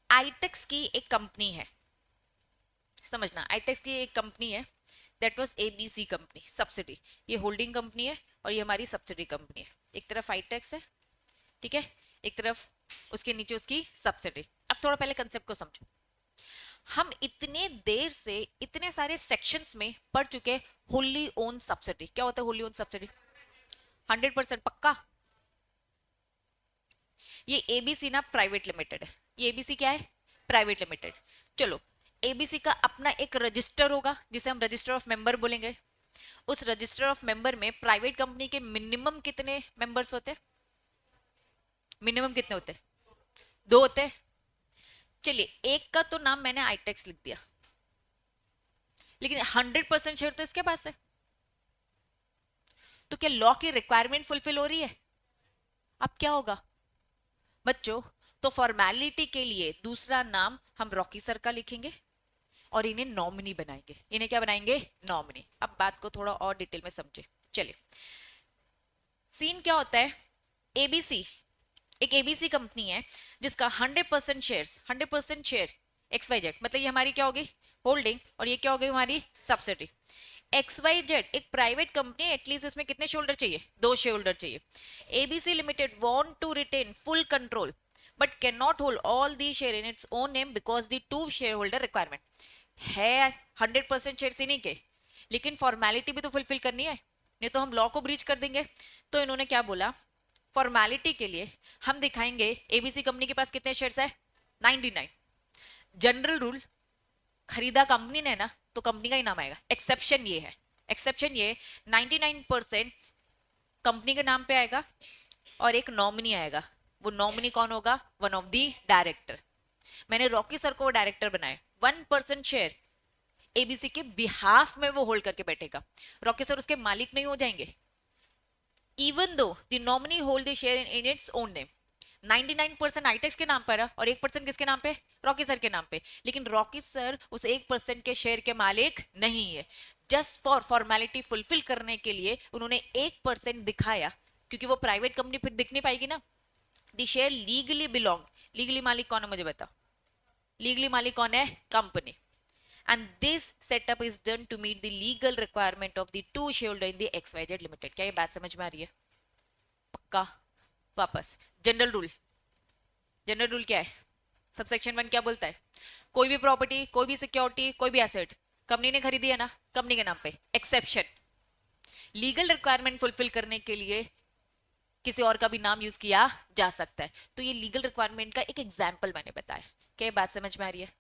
ITX की एक कंपनी है, समझना, आईटेक्स की एक कंपनी है, that was ABC company subsidy. ये होल्डिंग कंपनी है और ये हमारी सब्सिडी कंपनी है। एक तरफ आईटेक्स है, ठीक है, एक तरफ उसके नीचे उसकी सब्सिडी। अब थोड़ा पहले कंसेप्ट को समझो। हम इतने देर से इतने सारे सेक्शंस में पढ़ चुके होली ओन सब्सिडी। क्या होता है होली ओन सब्सिडी? 100% पक्का। ये एबीसी ना प्राइवेट लिमिटेड है, ये एबीसी क्या है? Private limited. चलो, एबीसी का अपना एक रजिस्टर होगा जिसे हम रजिस्टर ऑफ मेंबर बोलेंगे। उस रजिस्टर ऑफ मेंबर में प्राइवेट कंपनी के मिनिमम कितने मेंबर्स होते हैं? मिनिमम कितने होते हैं? 2 होते हैं। चलिए, एक का तो नाम मैंने आईटेक्स लिख दिया, लेकिन 100% शेयर तो इसके पास है। तो क्या लॉ की रिक्वायरमेंट फुलफिल हो रही है? अब क्या होगा बच्चों? तो फॉर्मेलिटी के लिए दूसरा नाम हम रॉकी सर का लिखेंगे और इन्हें नॉमिनी बनाएंगे। इन्हें क्या बनाएंगे? नॉमिनी। अब बात को थोड़ा और डिटेल में समझे। चलिए, सीन क्या होता है? एबीसी एक एबीसी कंपनी है जिसका 100% शेयर्स, 100% शेयर XYZ, मतलब ये हमारी क्या होगी? होल्डिंग, और ये क्या होगी? हमारी सब्सिडी। XYZ एक प्राइवेट कंपनी है, एटलीस्ट इसमें कितने शेयर होल्डर चाहिए? 2 शेयर होल्डर चाहिए। ABC limited want to retain full control but cannot hold all the share in its own name because the 2 shareholder requirement है। 100% शेयर इन्हीं के, लेकिन फॉर्मेलिटी भी तो फुलफिल करनी है, नहीं तो हम लॉ को ब्रीच कर देंगे। तो इन्होंने क्या बोला? फॉर्मेलिटी के लिए हम दिखाएंगे एबीसी कंपनी के पास कितने शेयर्स है? 99। जनरल रूल, खरीदा कंपनी ने ना तो कंपनी का ही नाम आएगा। एक्सेप्शन ये है, एक्सेप्शन ये 99% कंपनी के नाम पे आएगा और एक नॉमिनी आएगा। वो नॉमिनी कौन होगा? One of the director. मैंने रॉकी सर को डायरेक्टर बनाया, 1% शेयर एबीसी के बिहाफ में वो होल्ड करके बैठेगा। रॉकी सर उसके मालिक नहीं हो जाएंगे, even though the nominee hold the share in its own name. 99% ITX के नाम पर है और 1% किसके नाम पे? रॉकी सर के नाम पे। लेकिन रॉकी सर उस 1% के शेयर के मालिक नहीं है। जस्ट फॉर फॉर्मेलिटी फुलफिल करने के लिए उन्होंने 1% दिखाया, क्योंकि वो प्राइवेट कंपनी फिर दिख नहीं पाएगी ना। The share legally belong, legally मालिक कौन है मुझे बताओ? लीगली मालिक कौन है? Company. And this setup is done to meet the legal requirement of the 2 shareholder in the XYZ Limited. क्या ये बात समझ में आ रही है? पक्का? वापस जनरल रूल, जनरल रूल क्या है? सबसेक्शन 1 क्या बोलता है? कोई भी प्रॉपर्टी, कोई भी सिक्योरिटी, कोई भी एसेट कंपनी ने खरीदी है ना, कंपनी के नाम पे। एक्सेप्शन, लीगल रिक्वायरमेंट फुलफिल करने के लिए किसी और का भी नाम यूज किया जा सकता है। तो ये लीगल रिक्वायरमेंट का एक एग्जाम्पल मैंने बताया। क्या ये बात समझ में आ रही है?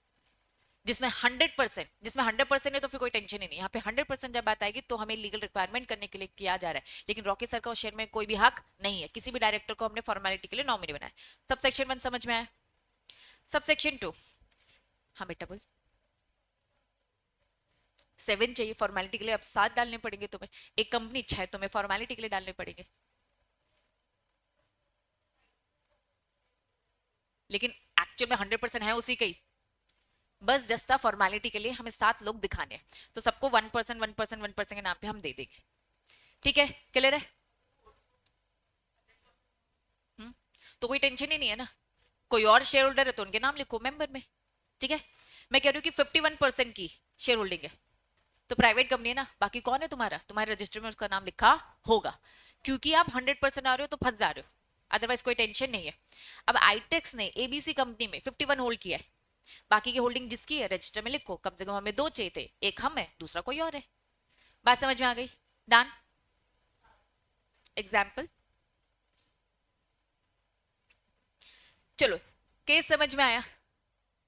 जिसमें 100%, जिसमें 100% है तो फिर कोई टेंशन ही नहीं। यहाँ पे 100% जब बात आएगी तो हमें लीगल रिक्वायरमेंट करने के लिए किया जा रहा है, लेकिन रॉकी सर का उस शेयर में कोई भी हक नहीं है। किसी भी डायरेक्टर को हमने फॉर्मेलिटी के लिए नॉमिनी बनाया। सबसेक्शन 1 समझ में आया? सबसेक्शन 2, हाँ बेटा बोल। 7 चाहिए फॉर्मेलिटी के लिए, अब 7 डालने पड़ेंगे तुम्हें। एक कंपनी 6 तुम्हें फॉर्मेलिटी के लिए डालने पड़ेंगे, लेकिन एक्चुअल में 100% है उसी का ही। बस जस्ट फॉर्मेलिटी के लिए हमें 7 लोग दिखाने हैं, तो सबको 1% 1% 1% के नाम पे हम दे देंगे। ठीक है, क्लियर है? तो कोई टेंशन ही नहीं है ना। कोई और शेयर होल्डर है तो उनके नाम लिखो मेंबर में। ठीक है, मैं कह रही हूँ कि 51% की शेयर होल्डिंग है, तो प्राइवेट कंपनी है ना, बाकी कौन है तुम्हारा, तुम्हारे रजिस्टर में उसका नाम लिखा होगा। क्योंकि आप 100% आ रहे हो तो फंस जा रहे हो, अदरवाइज कोई टेंशन नहीं है। अब आईटेक्स ने एबीसी कंपनी में 51 होल्ड किया है, बाकी की होल्डिंग जिसकी है रजिस्टर में लिखो। कम से कम हमें 2 चाहिए थे, एक हम है दूसरा कोई और है। बात समझ में आ गई? डन। एग्जाम्पल, चलो केस समझ में आया?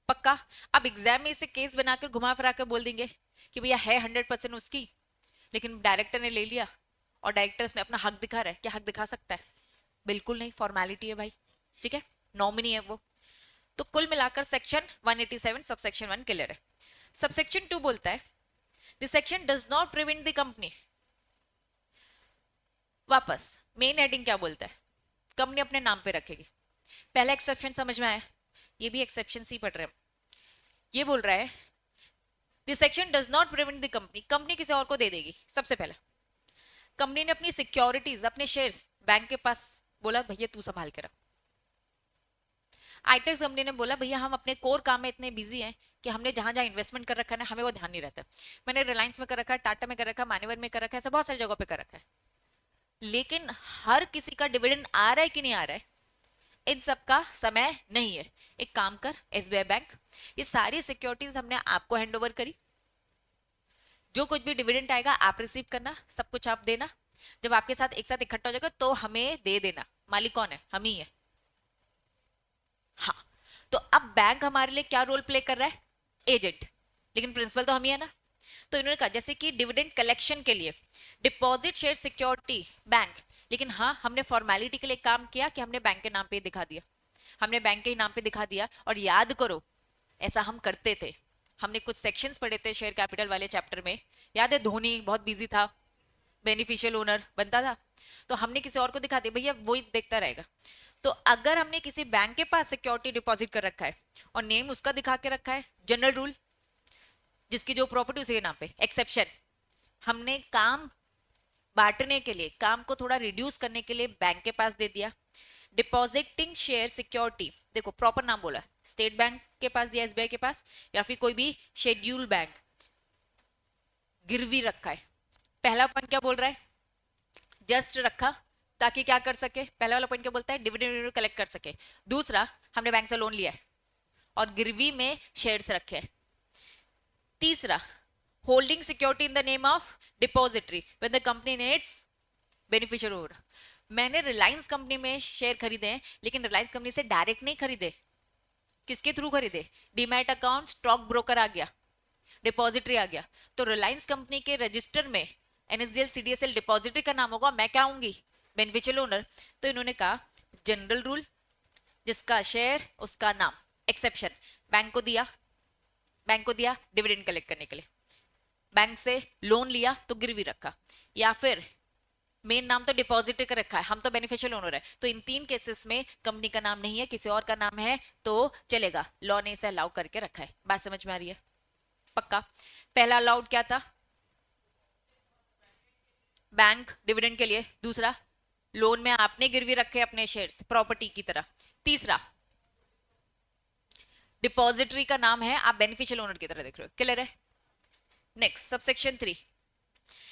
पक्का? अब एग्जाम में इसे केस बनाकर घुमा फिरा कर बोल देंगे कि भैया है 100% उसकी, लेकिन डायरेक्टर ने ले लिया और डायरेक्टर इसमें अपना हक दिखा रहा है। क्या हक दिखा सकता है? बिल्कुल नहीं, फॉर्मेलिटी है भाई। ठीक है, नॉमिनी है वो। तो कुल मिलाकर सेक्शन 187 सबसेक्शन 1 क्लियर है। सबसेक्शन 2 बोलता है the section does not prevent the company. वापस मेन हेडिंग क्या बोलता है? कंपनी अपने नाम पे रखेगी। पहला एक्सेप्शन समझ में आया? ये भी एक्सेप्शन सी पढ़ रहे हैं। ये बोल रहा है the section does not prevent the company, company किसी और को दे देगी। सबसे पहला, कंपनी ने अपनी सिक्योरिटीज, अपने शेयर्स बैंक के पास बोला भैया तू संभाल के रख। आईटेक्स कंपनी ने बोला भैया हम अपने कोर काम में इतने बिजी हैं कि हमने जहां जहां इन्वेस्टमेंट कर रखा है ना, हमें वो ध्यान नहीं रहता। मैंने रिलायंस में कर रखा है, टाटा में कर रखा है, मान्यवर में कर रखा है, ऐसे बहुत सारी जगहों पे कर रखा है, लेकिन हर किसी का डिविडेंड आ रहा है कि नहीं आ रहा है, इन सब का समय नहीं है। एक काम कर, एसबीआई बैंक, ये सारी सिक्योरिटीज हमने आपको हैंडओवर करी। जो कुछ भी डिविडेंड आएगा आप रिसीव करना, सब कुछ आप देना। जब आपके साथ एक साथ इकट्ठा हो जाएगा तो हमें दे देना। मालिक कौन है? हम ही है। हाँ, तो अब बैंक हमारे लिए क्या रोल प्ले कर रहा है? एजेंट, लेकिन प्रिंसिपल तो हम ही है ना। तो इन्होंने कहा जैसे कि डिविडेंड कलेक्शन के लिए डिपॉजिट शेयर सिक्योरिटी बैंक, लेकिन हाँ हमने फॉर्मेलिटी के लिए काम किया कि हमने बैंक के नाम पे दिखा दिया, हमने बैंक के नाम पे दिखा दिया। और याद करो ऐसा हम करते थे, हमने कुछ सेक्शंस पढ़े थे शेयर कैपिटल वाले चैप्टर में, याद है? धोनी बहुत बिजी था, बेनिफिशियल ओनर बनता था, तो हमने किसी और को दिखा दिया, भैया वो ही देखता रहेगा। तो अगर हमने किसी बैंक के पास सिक्योरिटी डिपॉजिट कर रखा है और नेम उसका दिखा के रखा है, जनरल रूल, जिसकी जो प्रॉपर्टी उसी के नाम पे। एक्सेप्शन, हमने काम बांटने के लिए, काम को थोड़ा रिड्यूस करने के लिए बैंक के पास दे दिया। डिपॉजिटिंग शेयर सिक्योरिटी, देखो प्रॉपर नाम बोला, स्टेट बैंक के पास दिया, एसबीआई के पास, या फिर कोई भी शेड्यूल बैंक, गिरवी रखा है। पहला पॉइंट क्या बोल रहा है? जस्ट रखा ताकि क्या कर सके, पहला वाला पॉइंट क्या बोलता है? डिविडेंड कलेक्ट कर सके। दूसरा, हमने बैंक से लोन लिया है और गिरवी में शेयर्स रखे हैं। तीसरा, holding security in the name of depository when the company needs beneficial owner. मैंने रिलायंस कंपनी में शेयर खरीदे हैं, लेकिन रिलायंस कंपनी से डायरेक्ट नहीं खरीदे, किसके थ्रू खरीदे? डीमैट अकाउंट, स्टॉक ब्रोकर आ गया, डिपॉजिटरी आ गया। तो रिलायंस कंपनी के रजिस्टर में एनएसडीएल सीडीएसएल डिपॉजिटरी का नाम होगा, मैं क्या आऊंगी? Beneficial owner. तो इन्होंने कहा जनरल रूल, जिसका शेयर उसका नाम। एक्सेप्शन, बैंक को दिया, बैंक को दिया डिविडेंड कलेक्ट करने के लिए, बैंक से लोन लिया तो गिरवी रखा, या फिर मेन नाम तो डिपॉजिटरी का रखा है, हम तो बेनिफिशियल ओनर है। तो इन 3 केसेस में कंपनी का नाम नहीं है, किसी और का नाम है तो चलेगा, लॉ ने इसे अलाउ करके रखा है। बात समझ में आ रही है? पक्का? पहला अलाउड क्या था? बैंक डिविडेंड के लिए। दूसरा, लोन में आपने गिरवी रखे अपने शेयर्स प्रॉपर्टी की तरह। तीसरा, डिपॉजिटरी का नाम है, आप बेनिफिशियल ओनर की तरह देख रहे हो। क्लियर है? Next, subsection 3,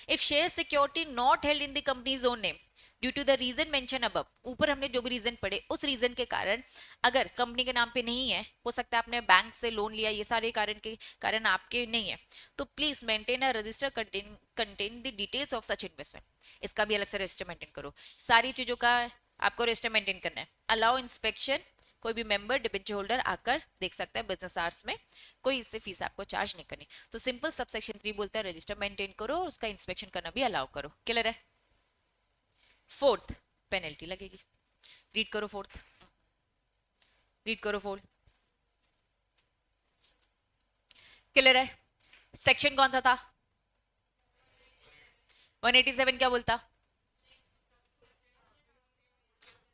if share security not held in the company's own name, due to the reason mention above, ऊपर हमने जो भी रीजन पढ़े उस रीजन के कारण अगर कंपनी के नाम पे नहीं है, हो सकता है आपने बैंक से लोन लिया, ये सारे कारण के कारण आपके नहीं है, तो please maintain a resistor contain the details of such investment. इसका भी अलग से रजिस्टर मेंटेन करो, सारी चीजों का आपको रजिस्टर मेंटेन करना है। अलाउ इंस्पेक्शन, कोई भी मेंबर डिबेंचर होल्डर आकर देख सकता है बिजनेस आवर्स में, कोई इससे फीस आपको चार्ज नहीं करनी। तो सिंपल सब सेक्शन 3 बोलता है रजिस्टर मेंटेन करो और उसका इंस्पेक्शन करना भी अलाउ करो। क्लियर है? फोर्थ, पेनल्टी लगेगी। रीड करो फोर्थ, रीड करो फोर्थ। क्लियर है? सेक्शन कौन सा था? 187 क्या बोलता?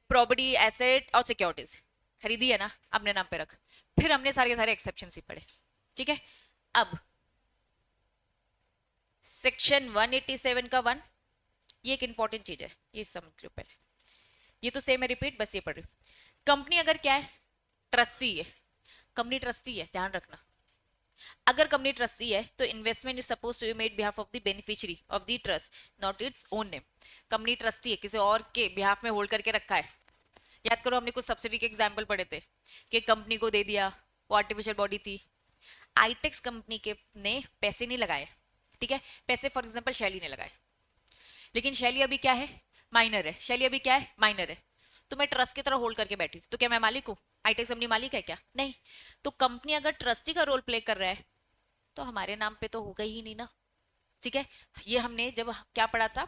प्रॉपर्टी, एसेट और सिक्योरिटीज खरीदी है ना, अपने नाम पे रख। फिर हमने सारे के सारे एक्सेप्शन ही पढ़े, ठीक है। अब सेक्शन 187 का 1, ये एक इंपॉर्टेंट चीज है, ये समझ लो पहले। ये तो सेम है, रिपीट, बस ये पढ़ रही हूँ। कंपनी अगर क्या है, ट्रस्टी है, कंपनी ट्रस्टी है, ध्यान रखना। अगर कंपनी ट्रस्टी है तो investment is suppose to be made behalf of the beneficiary of the trust, not its own name. Company trustee है, किसी और के बिहाफ में होल्ड करके रखा है। याद करो हमने कुछ सब्सिडी के एग्जाम्पल पढ़े थे कि कंपनी को दे दिया, वो आर्टिफिशियल बॉडी थी। आईटेक्स कंपनी के ने पैसे नहीं लगाए, ठीक है, पैसे फॉर एग्जाम्पल शैली ने लगाए, लेकिन शैली अभी क्या है, माइनर है। शैली अभी क्या है, माइनर है। तो मैं ट्रस्ट की तरह होल्ड करके बैठी, तो क्या मैं मालिक हूँ? आईटेक्स कंपनी मालिक है क्या? नहीं। तो कंपनी अगर ट्रस्टी का रोल प्ले कर रहा है तो हमारे नाम पे तो होगा ही नहीं ना, ठीक है। ये हमने जब क्या पढ़ा था,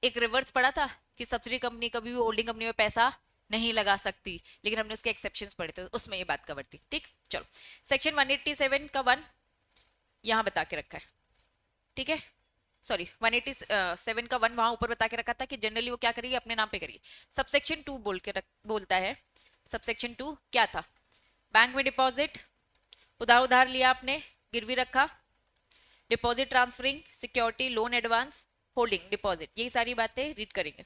एक रिवर्स पढ़ा था कि सब्सिडी कंपनी कभी भी होल्डिंग कंपनी में पैसा नहीं लगा सकती, लेकिन हमने उसके एक्सेप्शंस पढ़े थे, उसमें ये बात कवर थी, ठीक। चलो, सेक्शन 187 का 1 यहां बता के रखा है, ठीक है। सॉरी, 187 का 1 वहां ऊपर बता के रखा था कि जनरली वो क्या करेगी, अपने नाम पे करेगी। सबसेक्शन 2 बोलता है, सबसेक्शन 2 क्या था? बैंक में डिपॉजिट, उधार लिया आपने, गिरवी रखा, deposit transferring, security, loan, advance, holding, deposit, यही सारी बातें रीड करेंगे।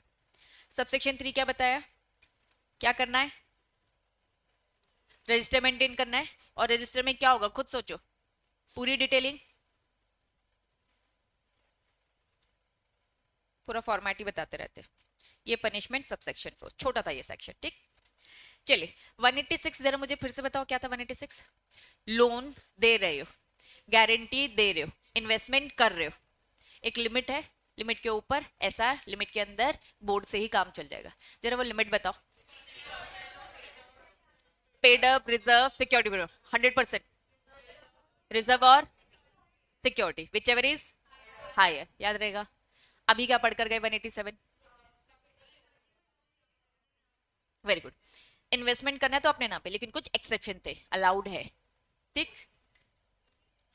सबसेक्शन 3 क्या बताया, क्या करना है? रजिस्टर मेंटेन करना है। और रजिस्टर में क्या होगा, खुद सोचो, पूरी डिटेलिंग, पूरा फॉर्मेट ही बताते रहते। ये पनिशमेंट सबसेक्शन 4, छोटा था ये सेक्शन, ठीक। चलिए 186 जरा मुझे फिर से बताओ, क्या था 186? लोन दे रहे हो, गारंटी दे रहे हो, इन्वेस्टमेंट कर रहे हो, एक लिमिट है, लिमिट के ऊपर ऐसा, लिमिट के अंदर बोर्ड से ही काम चल जाएगा। जरा वो लिमिट बताओ। Paid up, reserve, security, 100%, reserve और security, whichever is higher, याद रहेगा। अभी क्या पढ़कर गए 187? Very good. इन्वेस्टमेंट करना है तो अपने नाम पे, लेकिन कुछ एक्सेप्शन थे, अलाउड है, ठीक।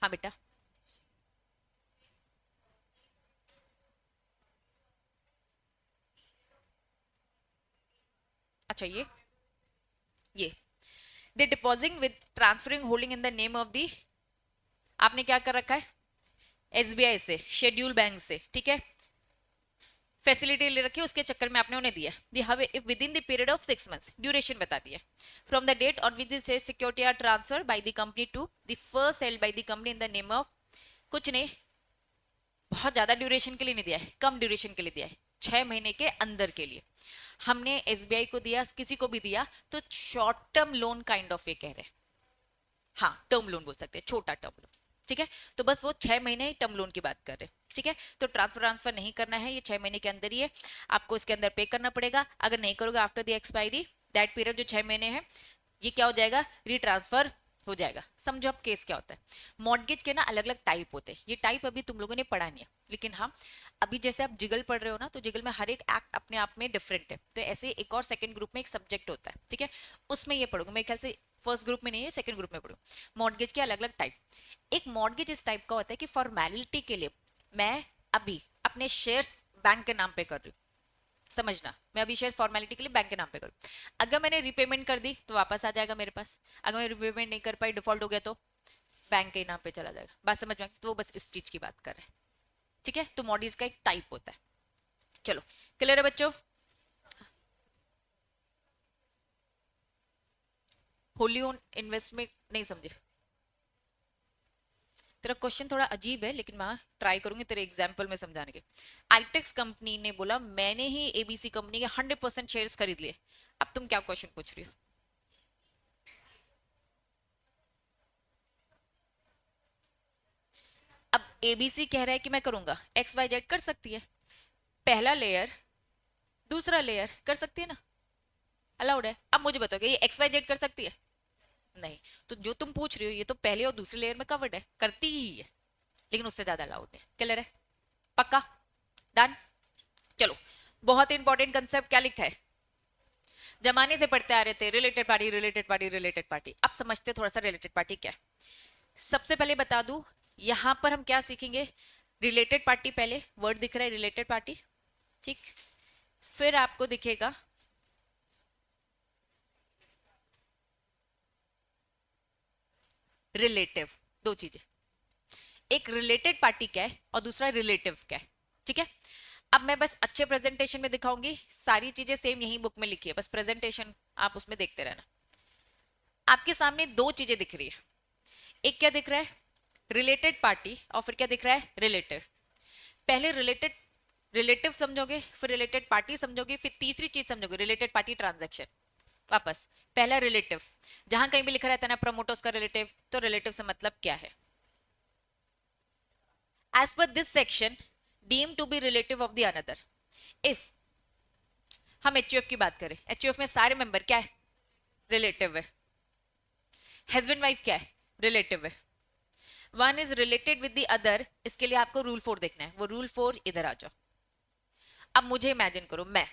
हाँ बेटा, अच्छा ये the deposit with transferring holding in the name of the, आपने क्या कर रखा है, एसबीआई से, शेड्यूल बैंक से, ठीक है, फैसिलिटी ले रखी है, उसके चक्कर में आपने उन्हें दिया, the have if within the period of 6 months, duration बता दिया, from the date on which this security are transfer by the company to the first held by the company in the name of, कुछ नहीं, बहुत ज्यादा duration के लिए नहीं दिया है, कम ड्यूरेशन के लिए दिया है, 6 महीने के अंदर के लिए। हमने एसबीआई को दिया, किसी को भी दिया, तो short term loan kind of ये कह रहे हैं, हाँ टर्म लोन बोल सकते हैं, छोटा टर्म लोन, ठीक है। तो बस वो 6 महीने टर्म लोन की बात कर रहे हैं, ठीक है। तो ट्रांसफर नहीं करना है, ये 6 महीने के अंदर ही है, आपको इसके अंदर पे करना पड़ेगा। अगर नहीं करोगे after the expiry that period, जो 6 महीने है, ये क्या हो जाएगा, रिट्रांसफर हो जाएगा। समझो अब केस क्या होता है। मॉर्गेज के ना अलग अलग टाइप होते हैं, ये टाइप अभी तुम लोगों ने पढ़ा नहीं है, लेकिन हाँ अभी जैसे आप जिगल पढ़ रहे हो ना, तो जिगल में हर एक एक्ट अपने आप में डिफरेंट है, तो ऐसे एक और सेकंड ग्रुप में एक सब्जेक्ट होता है, ठीक है, उसमें ये पढ़ोगे, मेरे ख्याल से फर्स्ट ग्रुप में नहीं है, सेकंड ग्रुप में पढ़ो। मॉर्गेज के अलग अलग टाइप। एक मॉर्गेज इस टाइप का होता है कि फॉर्मेलिटी के लिए मैं अभी अपने शेयर्स बैंक के नाम पे कर रही हूँ, समझना, मैं अभी शेयर फॉर्मेलिटी के लिए बैंक के नाम पे करूँ। अगर मैंने रिपेमेंट कर दी तो वापस आ जाएगा मेरे पास, अगर मैं रिपेमेंट नहीं कर पाई, डिफॉल्ट हो गया, तो बैंक के नाम पे चला जाएगा। बात समझ में? तो वो बस इस चीज की बात कर रहे हैं, ठीक है। तो मॉडल्स का एक टाइप होता है। चलो, क्लियर है बच्चों? होली ओन इन्वेस्टमेंट नहीं समझे? तेरा क्वेश्चन थोड़ा अजीब है, लेकिन मैं ट्राई करूंगी तेरे एग्जाम्पल में समझाने के। आईटेक्स कंपनी ने बोला मैंने ही एबीसी कंपनी के 100% शेयर्स खरीद लिए। अब तुम क्या क्वेश्चन पूछ रही हो? अब एबीसी कह रहा है कि मैं करूंगा, एक्स वाई जेड कर सकती है, पहला लेयर दूसरा लेयर कर सकती है ना, अलाउड है। अब मुझे बताओ ये एक्स वाई जेड कर सकती है? नहीं। तो जो तुम पूछ रही हो ये तो पहले और दूसरे लेयर में कवर्ड है, करती ही है, लेकिन उससे ज्यादा अलाउड है। क्लियर है? पक्का? डन। चलो, बहुत इंपॉर्टेंट कंसेप्ट क्या लिखा है, जमाने से पढ़ते आ रहे थे, related party related party related party. अब समझते थोड़ा सा रिलेटेड पार्टी क्या है। सबसे पहले बता दूं, यहां पर हम क्या सीखेंगे। रिलेटेड पार्टी, पहले वर्ड दिख रहा है रिलेटेड पार्टी, ठीक। फिर आपको दिखेगा रिलेटिव। दो चीजें, एक रिलेटेड पार्टी क्या है और दूसरा रिलेटिव क्या है, ठीक है। अब मैं बस अच्छे प्रेजेंटेशन में दिखाऊंगी, सारी चीजें सेम यही बुक में लिखी है, बस प्रेजेंटेशन आप उसमें देखते रहना। आपके सामने दो चीजें दिख रही है, एक क्या दिख रहा है, रिलेटेड पार्टी, और फिर क्या दिख रहा है, रिलेटिव। पहले रिलेटेड रिलेटिव समझोगे, फिर रिलेटेड पार्टी समझोगे, फिर तीसरी चीज समझोगे रिलेटेड पार्टी ट्रांजैक्शन। वापस, पहला रिलेटिव, जहां कहीं भी लिखा रहता है ना प्रमोटर्स का रिलेटिव, तो रिलेटिव से मतलब क्या है। As per this section deem to be relative of the another. If हम एचयूएफ की बात करें, एचयूएफ में सारे मेंबर क्या है, रिलेटिव है। हस्बैंड वाइफ क्या है, रिलेटिव है। One is related with the other, इसके लिए आपको रूल 4 देखना है, वो रूल 4 इधर आ जाओ। अब मुझे इमेजिन करो, मैं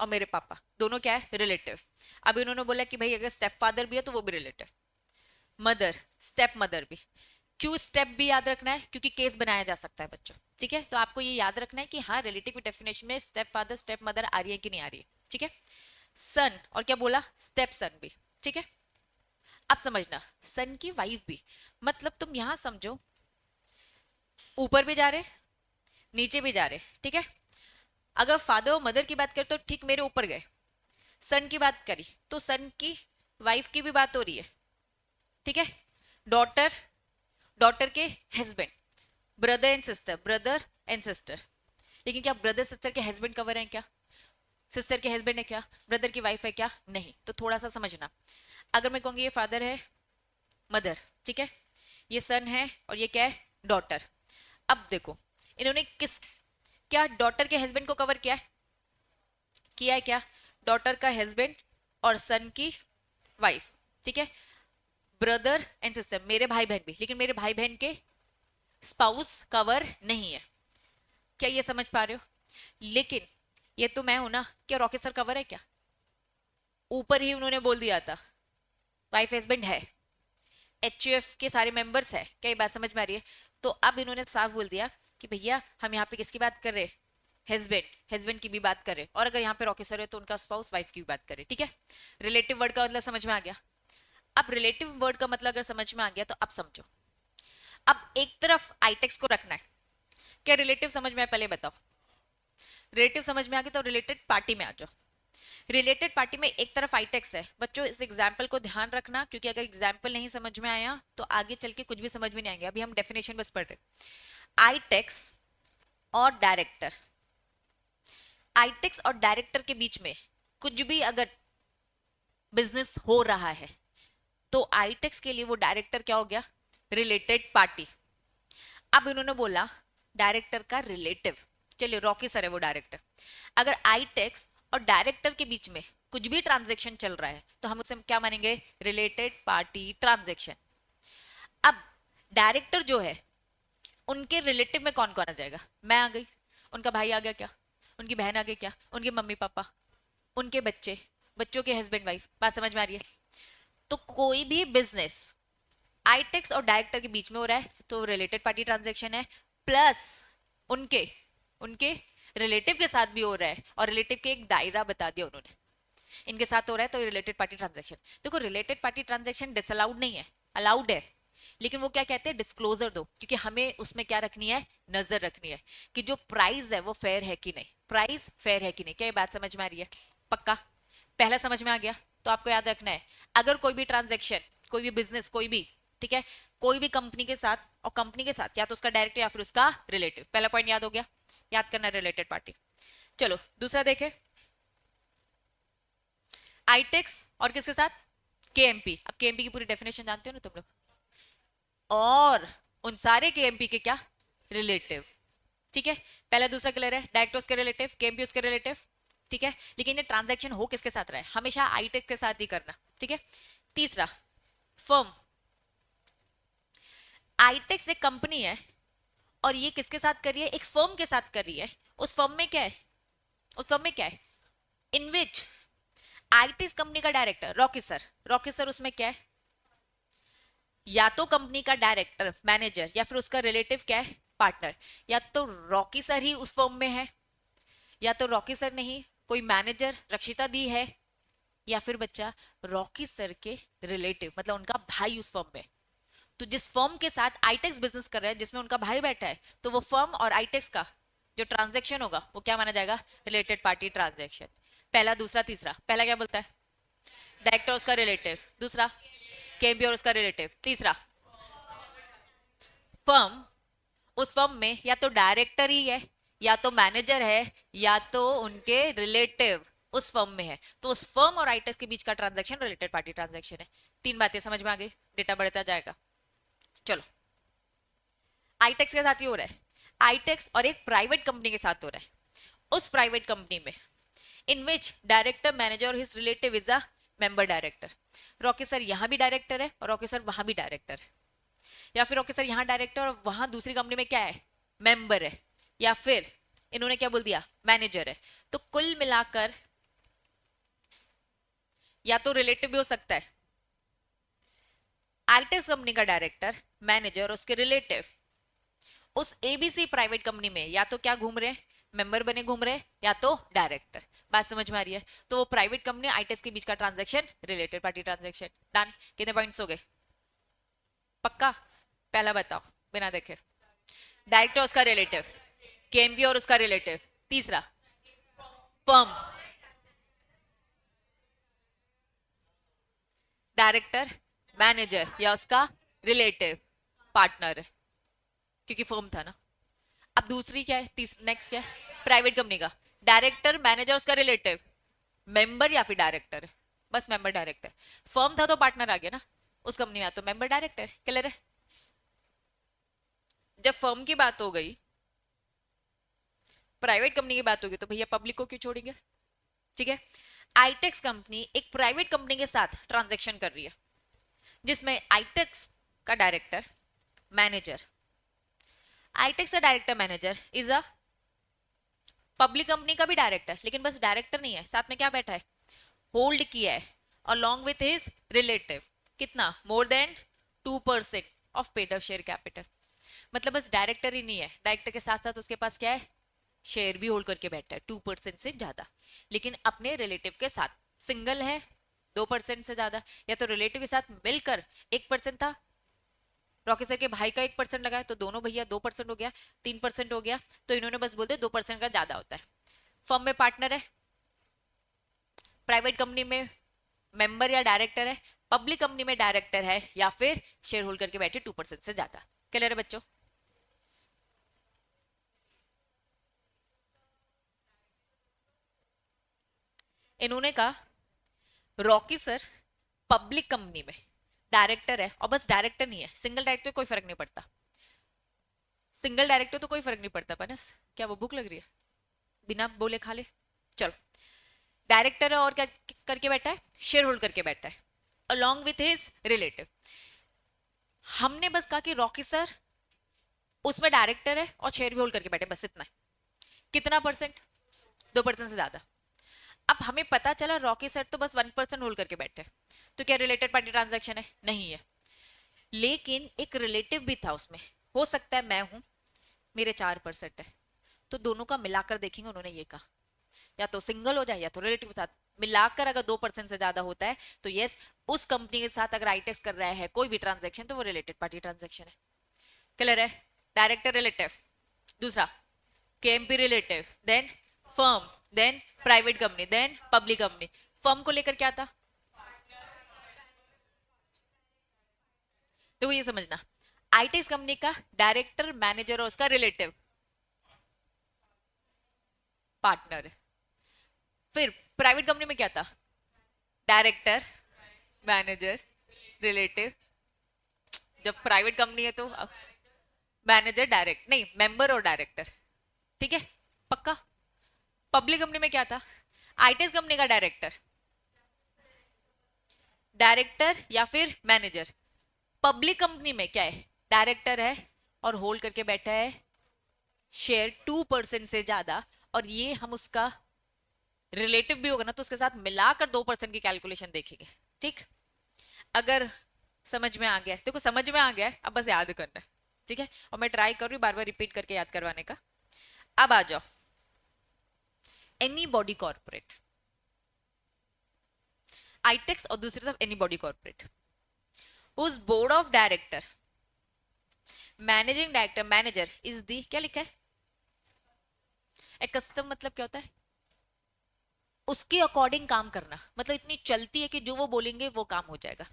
और मेरे पापा दोनों क्या है, रिलेटिव। अब इन्होंने बोला कि भाई अगर स्टेप फादर भी है तो वो भी रिलेटिव, मदर, स्टेप मदर भी। क्यों स्टेप भी याद रखना है, क्योंकि केस बनाया जा सकता है बच्चों, ठीक है। तो आपको ये याद रखना है कि हाँ रिलेटिव की डेफिनेशन में स्टेप फादर स्टेप मदर आ रही है कि नहीं आ रही है, ठीक है। सन, और क्या बोला, स्टेप सन भी, ठीक है। अब समझना, सन की वाइफ भी, मतलब तुम यहां समझो ऊपर भी जा रहे नीचे भी जा रहे, ठीक है। अगर फादर और मदर की बात करें तो ठीक मेरे ऊपर गए, सन की बात करी तो सन की वाइफ की भी बात हो रही है, ठीक है। डॉटर, डॉटर के husband, brother and sister, brother and sister. लेकिन क्या ब्रदर सिस्टर के हस्बैंड कवर है क्या, सिस्टर के हस्बैंड है क्या, ब्रदर की वाइफ है क्या, नहीं। तो थोड़ा सा समझना, अगर मैं कहूंगी ये फादर है, मदर, ठीक है, ये सन है और ये क्या है, डॉटर। अब देखो इन्होंने किस, क्या डॉटर के हस्बैंड को कवर किया है क्या, डॉटर का हस्बैंड और सन की वाइफ, ठीक है। ब्रदर एंड सिस्टर, मेरे भाई बहन भी, लेकिन मेरे भाई बहन के स्पाउस कवर नहीं है, क्या ये समझ पा रहे हो। लेकिन ये तो मैं हूं ना, क्या रॉकी सर कवर है क्या, ऊपर ही उन्होंने बोल दिया था वाइफ हस्बैंड है, एचयूएफ के सारे मेंबर्स है, क्या ये बात समझ में आ रही है। तो अब इन्होंने साफ बोल दिया कि भैया हम यहाँ पे किसकी बात कर रहे हैं, हस्बैंड, हस्बैंड की भी बात करें, और अगर यहाँ पे रॉकी सर है तो उनका स्पाउस वाइफ की भी बात करें, ठीक है। रिलेटिव वर्ड का मतलब समझ में आ गया। अब रिलेटिव वर्ड का मतलब अगर समझ में आ गया तो अब समझो, अब एक तरफ आईटेक्स को रखना है, क्या रिलेटिव समझ में आया, पहले बताओ। रिलेटिव समझ में आ गया तो रिलेटेड पार्टी में आ जाओ। रिलेटेड पार्टी में एक तरफ आईटेक्स है, बच्चों इस एग्जाम्पल को ध्यान रखना, क्योंकि अगर एग्जाम्पल नहीं समझ में आया तो आगे चल के कुछ भी समझ में नहीं आएंगे। अभी हम डेफिनेशन बस पढ़ रहे। आईटेक्स और डायरेक्टर, आईटेक्स और डायरेक्टर के बीच में कुछ भी अगर बिजनेस हो रहा है तो आईटेक्स के लिए वो डायरेक्टर क्या हो गया, रिलेटेड पार्टी। अब इन्होंने बोला डायरेक्टर का रिलेटिव, चलिए रॉकी सर है वो डायरेक्टर। अगर आईटेक्स और डायरेक्टर के बीच में कुछ भी ट्रांजेक्शन चल रहा है तो हम उसे क्या मानेंगे, रिलेटेड पार्टी ट्रांजेक्शन। अब डायरेक्टर जो है उनके रिलेटिव में कौन कौन आ जाएगा, मैं आ गई, उनका भाई आ गया क्या, उनकी बहन आ गई क्या, उनके मम्मी पापा, उनके बच्चे, बच्चों के हस्बैंड वाइफ, बात समझ में आ रही है। तो कोई भी बिजनेस आईटेक्स और डायरेक्टर के बीच में हो रहा है तो रिलेटेड पार्टी ट्रांजेक्शन है, प्लस उनके उनके रिलेटिव के साथ भी हो रहा है, और रिलेटिव के एक दायरा बता दिया उन्होंने, इनके साथ हो रहा है तो रिलेटेड पार्टी ट्रांजेक्शन। देखो रिलेटेड पार्टी ट्रांजेक्शन डिसअलाउड नहीं है, अलाउड है, लेकिन वो क्या कहते हैं, डिस्क्लोजर दो, क्योंकि हमें उसमें क्या रखनी है, नजर रखनी है कि जो प्राइस है वो फेयर है कि नहीं, प्राइस फेयर है कि नहीं। क्या ये बात समझ में आ रही है, पक्का, पहला समझ में आ गया। तो आपको याद रखना है, अगर कोई भी ट्रांजेक्शन, कोई भी बिजनेस, कोई भी ठीक है, कोई भी कंपनी के साथ, और कंपनी के साथ या तो उसका डायरेक्ट या फिर उसका रिलेटिव। पहला पॉइंट याद हो गया, याद करना रिलेटेड पार्टी। चलो दूसरा देखें, आईटेक्स और किसके साथ, केएमपी। अब केएमपी की पूरी डेफिनेशन जानते हो ना तुम लोग, और उन सारे केएमपी के क्या, रिलेटिव। ठीक है, पहला दूसरा क्लियर है, डायरेक्ट उसके रिलेटिव, केएमपी उसके रिलेटिव। ठीक है, लेकिन ये ट्रांजैक्शन हो किसके साथ रहा है, हमेशा आईटेक्स के साथ ही करना। ठीक है, तीसरा, फर्म। आईटेक्स एक कंपनी है और ये किसके साथ कर रही है, एक फर्म के साथ कर रही है। उस फर्म में क्या है, उस फर्म में क्या है, इन विच आईटीज कंपनी का director Rocky sir, Rocky sir उसमें क्या है, या तो कंपनी का डायरेक्टर मैनेजर या फिर उसका रिलेटिव क्या है, पार्टनर। या तो रॉकी सर ही उस फर्म में है, या तो रॉकी सर नहीं, कोई मैनेजर रक्षिता दी है, या फिर बच्चा रॉकी सर के रिलेटिव मतलब उनका भाई उस फर्म में। तो जिस फर्म के साथ आईटेक्स बिजनेस कर रहा है जिसमें उनका भाई बैठा है, तो वो फर्म और आईटेक्स का जो ट्रांजेक्शन होगा वो क्या माना जाएगा, रिलेटेड पार्टी ट्रांजेक्शन। पहला दूसरा तीसरा, पहला क्या बोलता है, डायरेक्टर उसका रिलेटिव, दूसरा केएमपी और उसका रिलेटिव, तीसरा फर्म, उस फर्म में या तो डायरेक्टर ही है, या तो मैनेजर है, या तो उनके रिलेटिव उस फर्म में है। तो उस फर्म और आईटेक्स के बीच का ट्रांजैक्शन रिलेटेड पार्टी ट्रांजैक्शन है। तीन बातें समझ में आ गई, डेटा बढ़ता जाएगा। चलो, आईटेक्स के साथ ही हो रहा है, आईटेक्स और एक प्राइवेट कंपनी के साथ हो रहा है। उस प्राइवेट कंपनी में इन विच डायरेक्टर मैनेजर और his relative is a member director. Rocky sir यहां भी डायरेक्टर है और रॉकी सर वहां भी डायरेक्टर है, या फिर रॉकी सर यहां डायरेक्टर और वहां दूसरी कंपनी में क्या है, मेंबर है, या फिर इन्होंने क्या बोल दिया, मैनेजर है। तो कुल मिलाकर या तो रिलेटिव भी हो सकता है, आईटेक्स कंपनी का डायरेक्टर मैनेजर और उसके रिलेटिव उस एबीसी प्राइवेट कंपनी में या तो क्या घूम रहे, मेंबर बने घूम रहे, या तो डायरेक्टर। बात समझ में आ रही है। तो वो प्राइवेट कंपनी आईटेक्स के बीच का transaction related party transaction. Done, कितने पॉइंट्स हो गए, पक्का। पहला बताओ बिना देखे, डायरेक्टर उसका रिलेटिव, केएमपी और उसका रिलेटिव, तीसरा फर्म, डायरेक्टर मैनेजर या उसका रिलेटिव पार्टनर, क्योंकि फर्म था ना। अब दूसरी क्या है, नेक्स्ट क्या है, प्राइवेट कंपनी का डायरेक्टर मैनेजर उसका रिलेटिव, मेंबर या फिर डायरेक्टर, बस मेंबर डायरेक्टर। फर्म था तो पार्टनर आ गया ना, उस कंपनी में तो मेंबर डायरेक्टर, क्लियर है। जब फर्म की बात हो गई, प्राइवेट कंपनी की बात होगी, तो भैया पब्लिक को क्यों छोड़ेंगे। ठीक है, आईटेक्स कंपनी एक प्राइवेट कंपनी के साथ ट्रांजेक्शन कर रही है जिसमें आईटेक्स का डायरेक्टर मैनेजर, आईटेक्स का director manager is a public company का भी डायरेक्टर, लेकिन बस डायरेक्टर नहीं है, साथ में क्या बैठा है, होल्ड किया है अलॉन्ग विथ हिज रिलेटिव, कितना, मोर than 2% of paid up share capital. मतलब बस डायरेक्टर ही नहीं है, डायरेक्टर के साथ साथ उसके पास क्या है, शेयर भी होल्ड करके बैठा है 2% से ज्यादा, लेकिन अपने रिलेटिव के साथ। सिंगल है 2% से ज्यादा, या तो रिलेटिव के साथ मिलकर 1% था, रॉकी सर के भाई का 1% लगाया तो दोनों भैया 2% हो गया, 3% हो गया, तो इन्होंने बस बोलते 2% का ज्यादा होता है। फर्म में पार्टनर है, प्राइवेट कंपनी में मेंबर या डायरेक्टर है, पब्लिक कंपनी में डायरेक्टर है, या फिर शेयर होल्ड करके बैठे 2% से ज्यादा। क्लियर है बच्चों। इन्होंने कहा रॉकी सर पब्लिक कंपनी में डायरेक्टर है, और बस डायरेक्टर नहीं है, सिंगल डायरेक्टर कोई फर्क नहीं पड़ता, सिंगल डायरेक्टर तो कोई फर्क नहीं पड़ता। पनस क्या वो भूख लग रही है, बिना बोले खा ले। चलो, डायरेक्टर है और क्या करके बैठा है, शेयर होल्ड करके बैठा है अलॉन्ग विथ हिज रिलेटिव। हमने बस कहा कि रॉकी सर उसमें डायरेक्टर है और शेयर भी होल्ड करके बैठे, बस इतना है। कितना परसेंट, 2% से ज्यादा। अब हमें पता चला रॉकी सर तो बस 1% होल्ड करके बैठे, तो क्या रिलेटेड पार्टी ट्रांजैक्शन है, नहीं है। लेकिन एक रिलेटिव भी था उसमें, हो सकता है मैं हूं, मेरे 4% है, तो दोनों का मिलाकर देखेंगे। उन्होंने ये कहा या तो सिंगल हो जाए या तो रिलेटिव के साथ मिलाकर, अगर 2% से ज्यादा होता है तो यस, उस कंपनी के साथ अगर आईटेक्स कर रहा है कोई भी ट्रांजैक्शन तो वो रिलेटेड पार्टी ट्रांजैक्शन है। क्लियर है, डायरेक्टर रिलेटिव, दूसरा KMP relative, then firm, then private company, then public company. Firm को लेकर क्या था, तो ये समझना, आईटेक्स कंपनी का डायरेक्टर मैनेजर और उसका रिलेटिव पार्टनर है। फिर प्राइवेट कंपनी में क्या था? Director manager relative. जब प्राइवेट कंपनी है तो मैनेजर डायरेक्ट नहीं, मेंबर और डायरेक्टर। ठीक है, पक्का। पब्लिक कंपनी में क्या था? आईटीएस कंपनी का डायरेक्टर, डायरेक्टर या फिर मैनेजर। पब्लिक कंपनी में क्या है? डायरेक्टर है और होल्ड करके बैठा है शेयर 2% से ज्यादा, और ये हम उसका रिलेटिव भी होगा ना तो उसके साथ मिलाकर 2% की कैलकुलेशन देखेंगे। ठीक, अगर समझ में आ गया, देखो समझ में आ गया है, अब बस याद करना है। ठीक है, और मैं ट्राई कर रही हूँ बार बार रिपीट करके याद करवाने का। अब आ जाओ, एनी बॉडी कॉर्पोरेट, आईटेक्स और दूसरी तरफ एनी बॉडी कॉर्पोरेट, उस board of director managing director manager is the, क्या लिखा है? एक कस्टम मतलब क्या होता है? उसके अकॉर्डिंग काम करना, मतलब इतनी चलती है कि जो वो बोलेंगे वो काम हो जाएगा।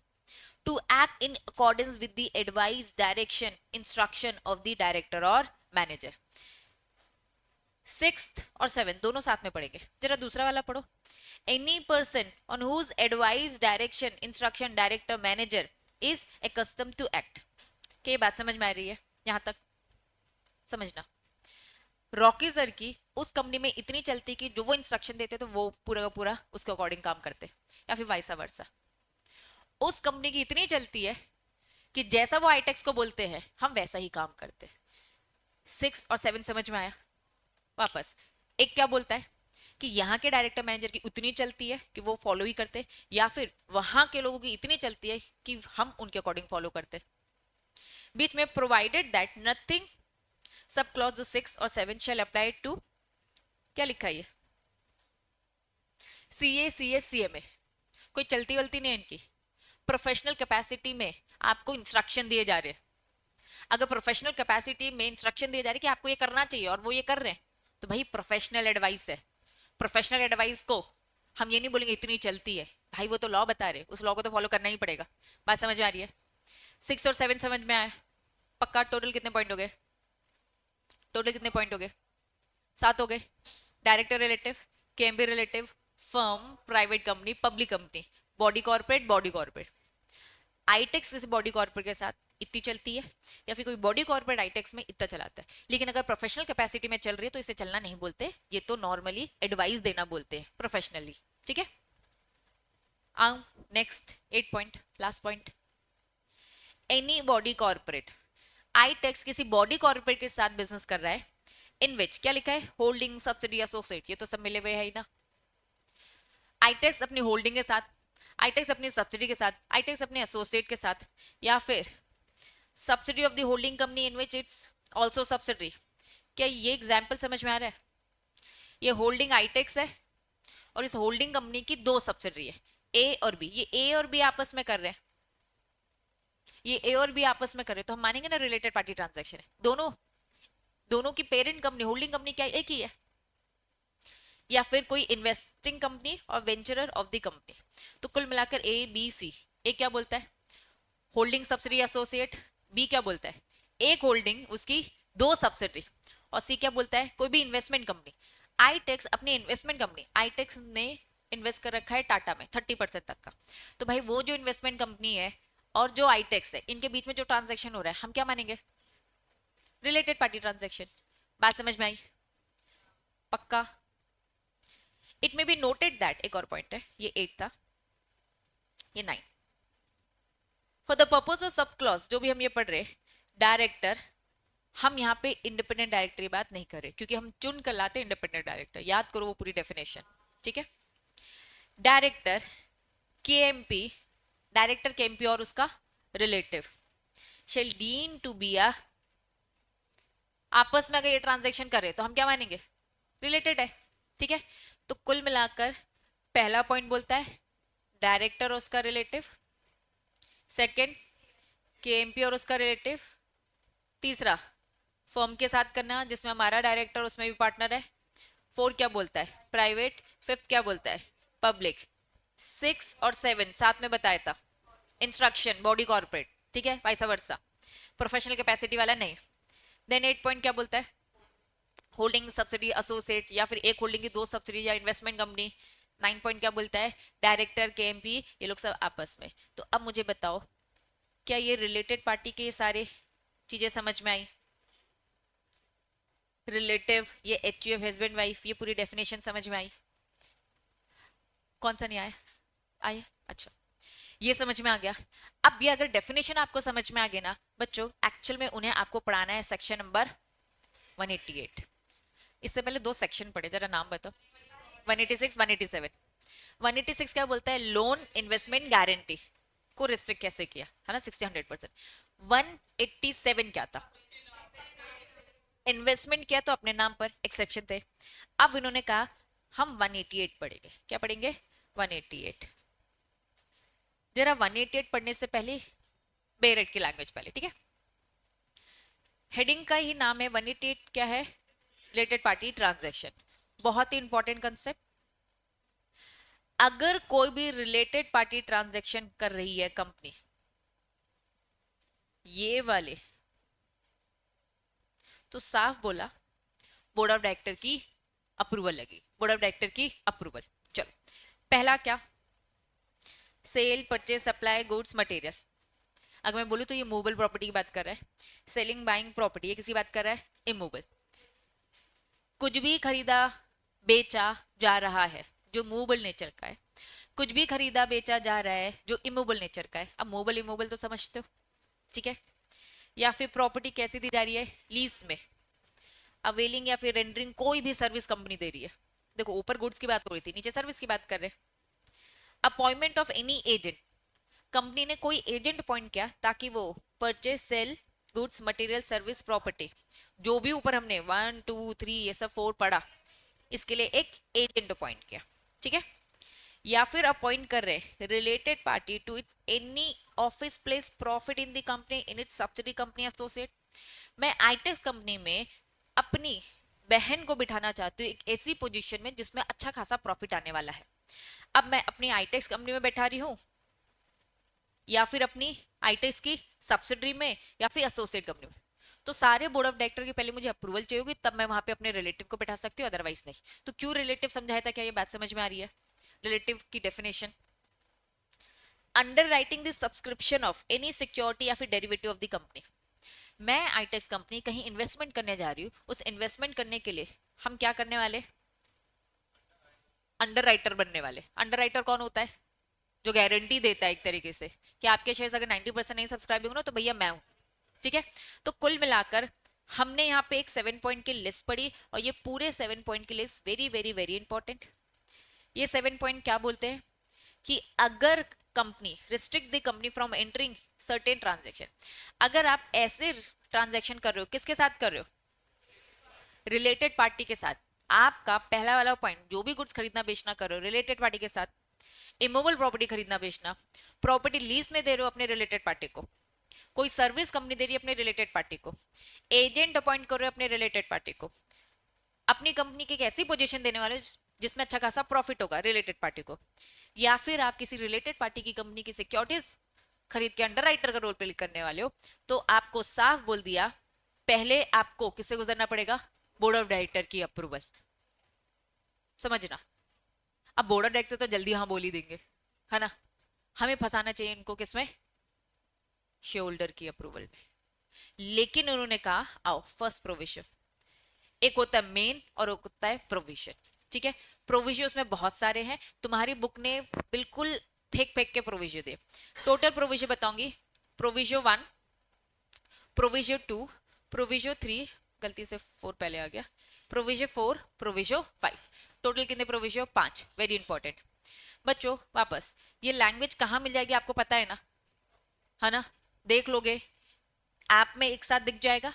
To act in accordance with the advice direction instruction of the director और मैनेजर। सिक्स्थ और सेवेंथ दोनों साथ में पढ़ेंगे, जरा दूसरा वाला पढ़ो। Any person on whose advice direction instruction director manager is accustomed to act. क्या ये बात समझ में आ रही है? यहां तक समझना। रॉकी सर की उस कंपनी में इतनी चलती कि जो वो इंस्ट्रक्शन देते तो वो पूरा का पूरा उसके अकॉर्डिंग काम करते, या फिर वाइसा वर्सा। उस कंपनी की इतनी चलती है कि जैसा वो आईटेक्स को बोलते हैं हम वैसा ही काम करते। 6 और 7 समझ में आया? वापस, एक क्या बोलता है कि यहाँ के डायरेक्टर मैनेजर की उतनी चलती है कि वो फॉलो ही करते, या फिर वहां के लोगों की इतनी चलती है कि हम उनके अकॉर्डिंग फॉलो करते। बीच में provided that nothing, sub clause जो 6 और 7 शेल अप्लाई टू, क्या लिखा है? सीए सीएस सीएमए, कोई चलती वलती नहीं है इनकी। प्रोफेशनल कैपेसिटी में आपको इंस्ट्रक्शन दिए जा रहे हैं। अगर प्रोफेशनल कैपेसिटी में इंस्ट्रक्शन दिए जा रहे हैं कि आपको ये करना चाहिए और वो ये कर रहे हैं, तो भाई प्रोफेशनल एडवाइस है। प्रोफेशनल एडवाइस को हम ये नहीं बोलेंगे इतनी चलती है, भाई वो तो लॉ बता रहे, उस लॉ को तो फॉलो करना ही पड़ेगा। बात समझ में आ रही है? 6 और 7 समझ में आया? पक्का। टोटल कितने पॉइंट हो गए? टोटल कितने पॉइंट हो गए? 7 हो गए। Director relative, KMP relative, firm, private company, public company, body corporate, body corporate. आईटेक्स जैसे बॉडी कॉर्पोरेट के साथ इतनी चलती है, या फिर कोई बॉडी कॉर्पोरेट आईटेक्स में इतना चलाता है। लेकिन अगर प्रोफेशनल कैपेसिटी में चल रही है तो इसे चलना नहीं बोलते, ये तो नॉर्मली एडवाइस देना बोलते हैं प्रोफेशनली। ठीक है, आओ next 8 point, last point. Any body corporate, ITX किसी बॉडी कॉर्पोरेट के साथ बिजनेस कर रहा है, इन विच, क्या लिखा है? होल्डिंग, सब्सिडी, एसोसिएट, ये तो सब मिले हुए है ही ना। आईटेक्स अपनी होल्डिंग के साथ, आईटेक्स अपनी सब्सिडी के साथ, आईटेक्स अपने एसोसिएट के साथ, या फिर subsidy of the holding company in which it's also subsidy. क्या ये एग्जाम्पल समझ में आ रहा है? ये होल्डिंग आईटेक्स है और इस होल्डिंग कंपनी की 2 सब्सिडी है, ए और बी। ये ए और बी आपस में कर रहे हैं, ये ए और बी आपस में कर रहे हैं, तो हम मानेंगे ना रिलेटेड पार्टी ट्रांजैक्शन है। दोनों दोनों की पेरेंट कंपनी होल्डिंग कंपनी क्या एक ही है। या फिर कोई इन्वेस्टिंग कंपनी और वेंचरर ऑफ द कंपनी। तो कुल मिलाकर ए बी सी, ए क्या बोलता है? Holding subsidy associate. बी क्या बोलता है? एक होल्डिंग उसकी 2 सब्सिडी। और सी क्या बोलता है? कोई भी इन्वेस्टमेंट कंपनी। आईटेक्स अपनी इन्वेस्टमेंट कंपनी, आईटेक्स ने इन्वेस्ट कर रखा है टाटा में 30% तक का, तो भाई वो जो इन्वेस्टमेंट कंपनी है और जो आईटेक्स है, इनके बीच में जो ट्रांजेक्शन हो रहा है हम क्या मानेंगे? Related party transaction. बात समझ में आई? पक्का। It may be noted that, एक और पॉइंट है, ये 8 था, ये 9। For the purpose of sub clause, जो भी हम ये पढ़ रहे, डायरेक्टर, हम यहाँ पे इंडिपेंडेंट डायरेक्टर की बात नहीं कर रहे क्योंकि हम चुन कर लाते इंडिपेंडेंट डायरेक्टर, याद करो वो पूरी डेफिनेशन। ठीक है, डायरेक्टर केएमपी, डायरेक्टर केएमपी और उसका relative shall deem to be a, आपस में अगर ये ट्रांजेक्शन कर रहे तो हम क्या मानेंगे? रिलेटेड है। ठीक है, तो कुल मिलाकर पहला पॉइंट बोलता है डायरेक्टर और उसका रिलेटिव, सेकंड केएमपी और उसका रिलेटिव, तीसरा फर्म के साथ करना जिसमें हमारा डायरेक्टर उसमें भी पार्टनर है, 4 क्या बोलता है? प्राइवेट, 5th क्या बोलता है? पब्लिक, 6 और 7 साथ में बताया था इंस्ट्रक्शन बॉडी कॉर्पोरेट। ठीक है, वाइस वर्सा। प्रोफेशनल कैपेसिटी वाला नहीं। देन 8 पॉइंट क्या बोलता है, होल्डिंग सब्सिडी एसोसिएट या फिर एक होल्डिंग की दो सब्सिडी या इन्वेस्टमेंट कंपनी। 9 पॉइंट क्या बोलता है, डायरेक्टर केएमपी ये लोग सब आपस में। तो अब मुझे बताओ क्या ये रिलेटेड पार्टी के ये सारे चीजें समझ में आई, रिलेटिव, ये एचयूएफ हस्बैंड वाइफ, ये पूरी डेफिनेशन समझ में आई, कौन सा नहीं आया, आया, अच्छा ये समझ में आ गया। अब ये अगर डेफिनेशन आपको समझ में आ गया ना बच्चों, एक्चुअल में उन्हें आपको पढ़ाना है सेक्शन नंबर 188। इससे पहले दो सेक्शन पढ़े, जरा नाम बताओ। 186, 187। 186 क्या बोलता है, लोन इन्वेस्टमेंट गारंटी को रिस्ट्रिक्ट कैसे किया है ना, 60-100%। 187 क्या था, इन्वेस्टमेंट किया तो अपने नाम पर, एक्सेप्शन थे। अब इन्होंने कहा हम 188 पढ़ेंगे, क्या पढ़ेंगे, 188। जरा 188 पढ़ने से पहले बेरेट की लैंग्वेज पहले, ठीक है। हेडिंग का ही नाम है 188, क्या है, रिलेटेड पार्टी ट्रांजैक्शन। बहुत ही इंपॉर्टेंट कंसेप्ट। अगर कोई भी रिलेटेड पार्टी ट्रांजैक्शन कर रही है कंपनी, ये वाले, तो साफ बोला बोर्ड ऑफ डायरेक्टर की अप्रूवल लगी, बोर्ड ऑफ डायरेक्टर की अप्रूवल। चलो पहला क्या, cell purchase supply goods material. अगर मैं बोलूं तो ये मूवेबल प्रॉपर्टी की बात कर रहा है, सेलिंग बाइंग प्रॉपर्टी, ये किसी बात कर रहा है, इमूवेबल। कुछ भी खरीदा बेचा जा रहा है जो मूवेबल नेचर का है, कुछ भी खरीदा बेचा जा रहा है जो इमूवेबल नेचर का है। अब मूवेबल इमूवेबल तो समझते हो, ठीक है। या फिर प्रॉपर्टी कैसी दी जा रही है, लीज में, अवेलिंग या फिर रेंडरिंग, कोई भी सर्विस कंपनी दे रही है। देखो ऊपर गुड्स की बात हो रही थी, नीचे सर्विस की बात कर रहे हैं। Appointment of any agent, company ने कोई एजेंट अपॉइंट किया ताकि वो purchase sell goods material service property, जो भी ऊपर हमने 1 2 3 ये सब 4 पढ़ा, इसके लिए एक एजेंट अपॉइंट किया, ठीक है। या फिर अपॉइंट कर रहे related party to its any office place profit in the company in its subsidy company associate. मैं आईटेक्स कंपनी में अपनी बहन को बिठाना चाहती हूँ एक ऐसी पोजीशन में जिसमें अच्छा खासा प्रॉफिट आने वाला है। अब मैं अपनी आईटेक्स कंपनी में बैठा रही हूँ या फिर अपनी आईटेक्स की सब्सिडरी में या फिर एसोसिएट कंपनी में, तो सारे बोर्ड ऑफ डायरेक्टर की पहले मुझे अप्रूवल चाहिए होगी, तब मैं वहां पे अपने रिलेटिव को बैठा सकती हूँ, अदरवाइज नहीं। तो क्यों रिलेटिव समझाया था, क्या ये बात समझ में आ रही है, रिलेटिव की definition, under writing the subscription of any security या फिर डेरिवेटिव ऑफ द कंपनी। मैं आईटेक्स कंपनी कहीं इन्वेस्टमेंट करने जा रही हूँ, उस इन्वेस्टमेंट करने के लिए हम क्या करने वाले, अंडर राइटर बनने वाले। अंडर राइटर कौन होता है, जो गारंटी देता है एक तरीके से कि आपके शेयर्स अगर 90% नहीं सब्सक्राइब होंगे ना तो भैया मैं हूं, ठीक है। तो कुल मिलाकर हमने यहाँ पे एक 7 पॉइंट की लिस्ट पढ़ी, और ये पूरे 7 पॉइंट की list very very very important. ये 7 पॉइंट क्या बोलते हैं कि अगर company restrict the company from entering certain transaction, अगर आप ऐसे ट्रांजेक्शन कर रहे हो, किसके साथ कर रहे हो, रिलेटेड पार्टी के साथ। आपका पहला वाला पॉइंट, जो भी गुड्स खरीदना बेचना कर रहे हो रिलेटेड पार्टी के साथ, इमूवेबल प्रॉपर्टी खरीदना बेचना, प्रॉपर्टी लीज में दे रहे हो अपने रिलेटेड पार्टी को, कोई सर्विस कंपनी दे रही है अपने रिलेटेड पार्टी को, एजेंट अपॉइंट कर रहे हो अपने रिलेटेड पार्टी को, अपनी कंपनी की एक ऐसी पोजीशन देने वाले जिसमें अच्छा खासा प्रॉफिट होगा रिलेटेड पार्टी को, या फिर आप किसी रिलेटेड पार्टी की कंपनी की सिक्योरिटीज खरीद के अंडर राइटर का रोल प्ले करने वाले हो, तो आपको साफ बोल दिया पहले आपको किससे गुजरना पड़ेगा, बोर्ड ऑफ डायरेक्टर की अप्रूवल। समझना, अब बोर्ड ऑफ डायरेक्टर तो जल्दी हाँ बोल ही देंगे, है ना, हमें फंसाना चाहिए इनको किसमें, शेयर होल्डर की अप्रूवल में। लेकिन उन्होंने कहा आओ फर्स्ट प्रोविजन, एक होता है मेन और एक होता है प्रोविजन, ठीक है। प्रोविजन उसमें बहुत सारे हैं, तुम्हारी बुक ने बिल्कुल फेंक फेंक के प्रोविजन दे। टोटल प्रोविजन बताऊंगी, प्रोविजन 1, प्रोविजन 2, प्रोविजन 3, गलती से 4 पहले आ गया, प्रोविजन 4, प्रोविजन 5, टोटल कितने प्रोविजन, 5। वेरी इंपॉर्टेंट बच्चों, वापस ये लैंग्वेज कहाँ मिल जाएगी आपको पता है ना, है ना, देख लोगे ऐप में एक साथ दिख जाएगा,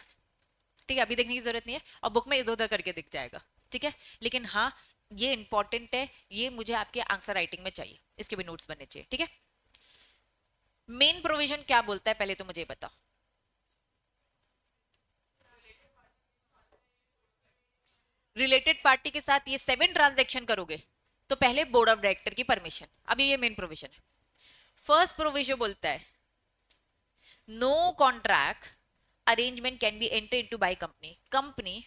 ठीक है, अभी देखने की जरूरत नहीं है, और बुक में इधर उधर करके दिख जाएगा, ठीक है। लेकिन हाँ ये इंपॉर्टेंट है, ये मुझे आपके आंसर राइटिंग में चाहिए, इसके भी नोट्स बनने चाहिए, ठीक है। मेन प्रोविजन क्या बोलता है पहले तो मुझे बताओ, रिलेटेड पार्टी के साथ ये 7 ट्रांजेक्शन करोगे तो पहले बोर्ड ऑफ डायरेक्टर की परमिशन। अभी ये मेन प्रोविजन है। फर्स्ट प्रोविजन बोलता है no contract arrangement can be enter into by company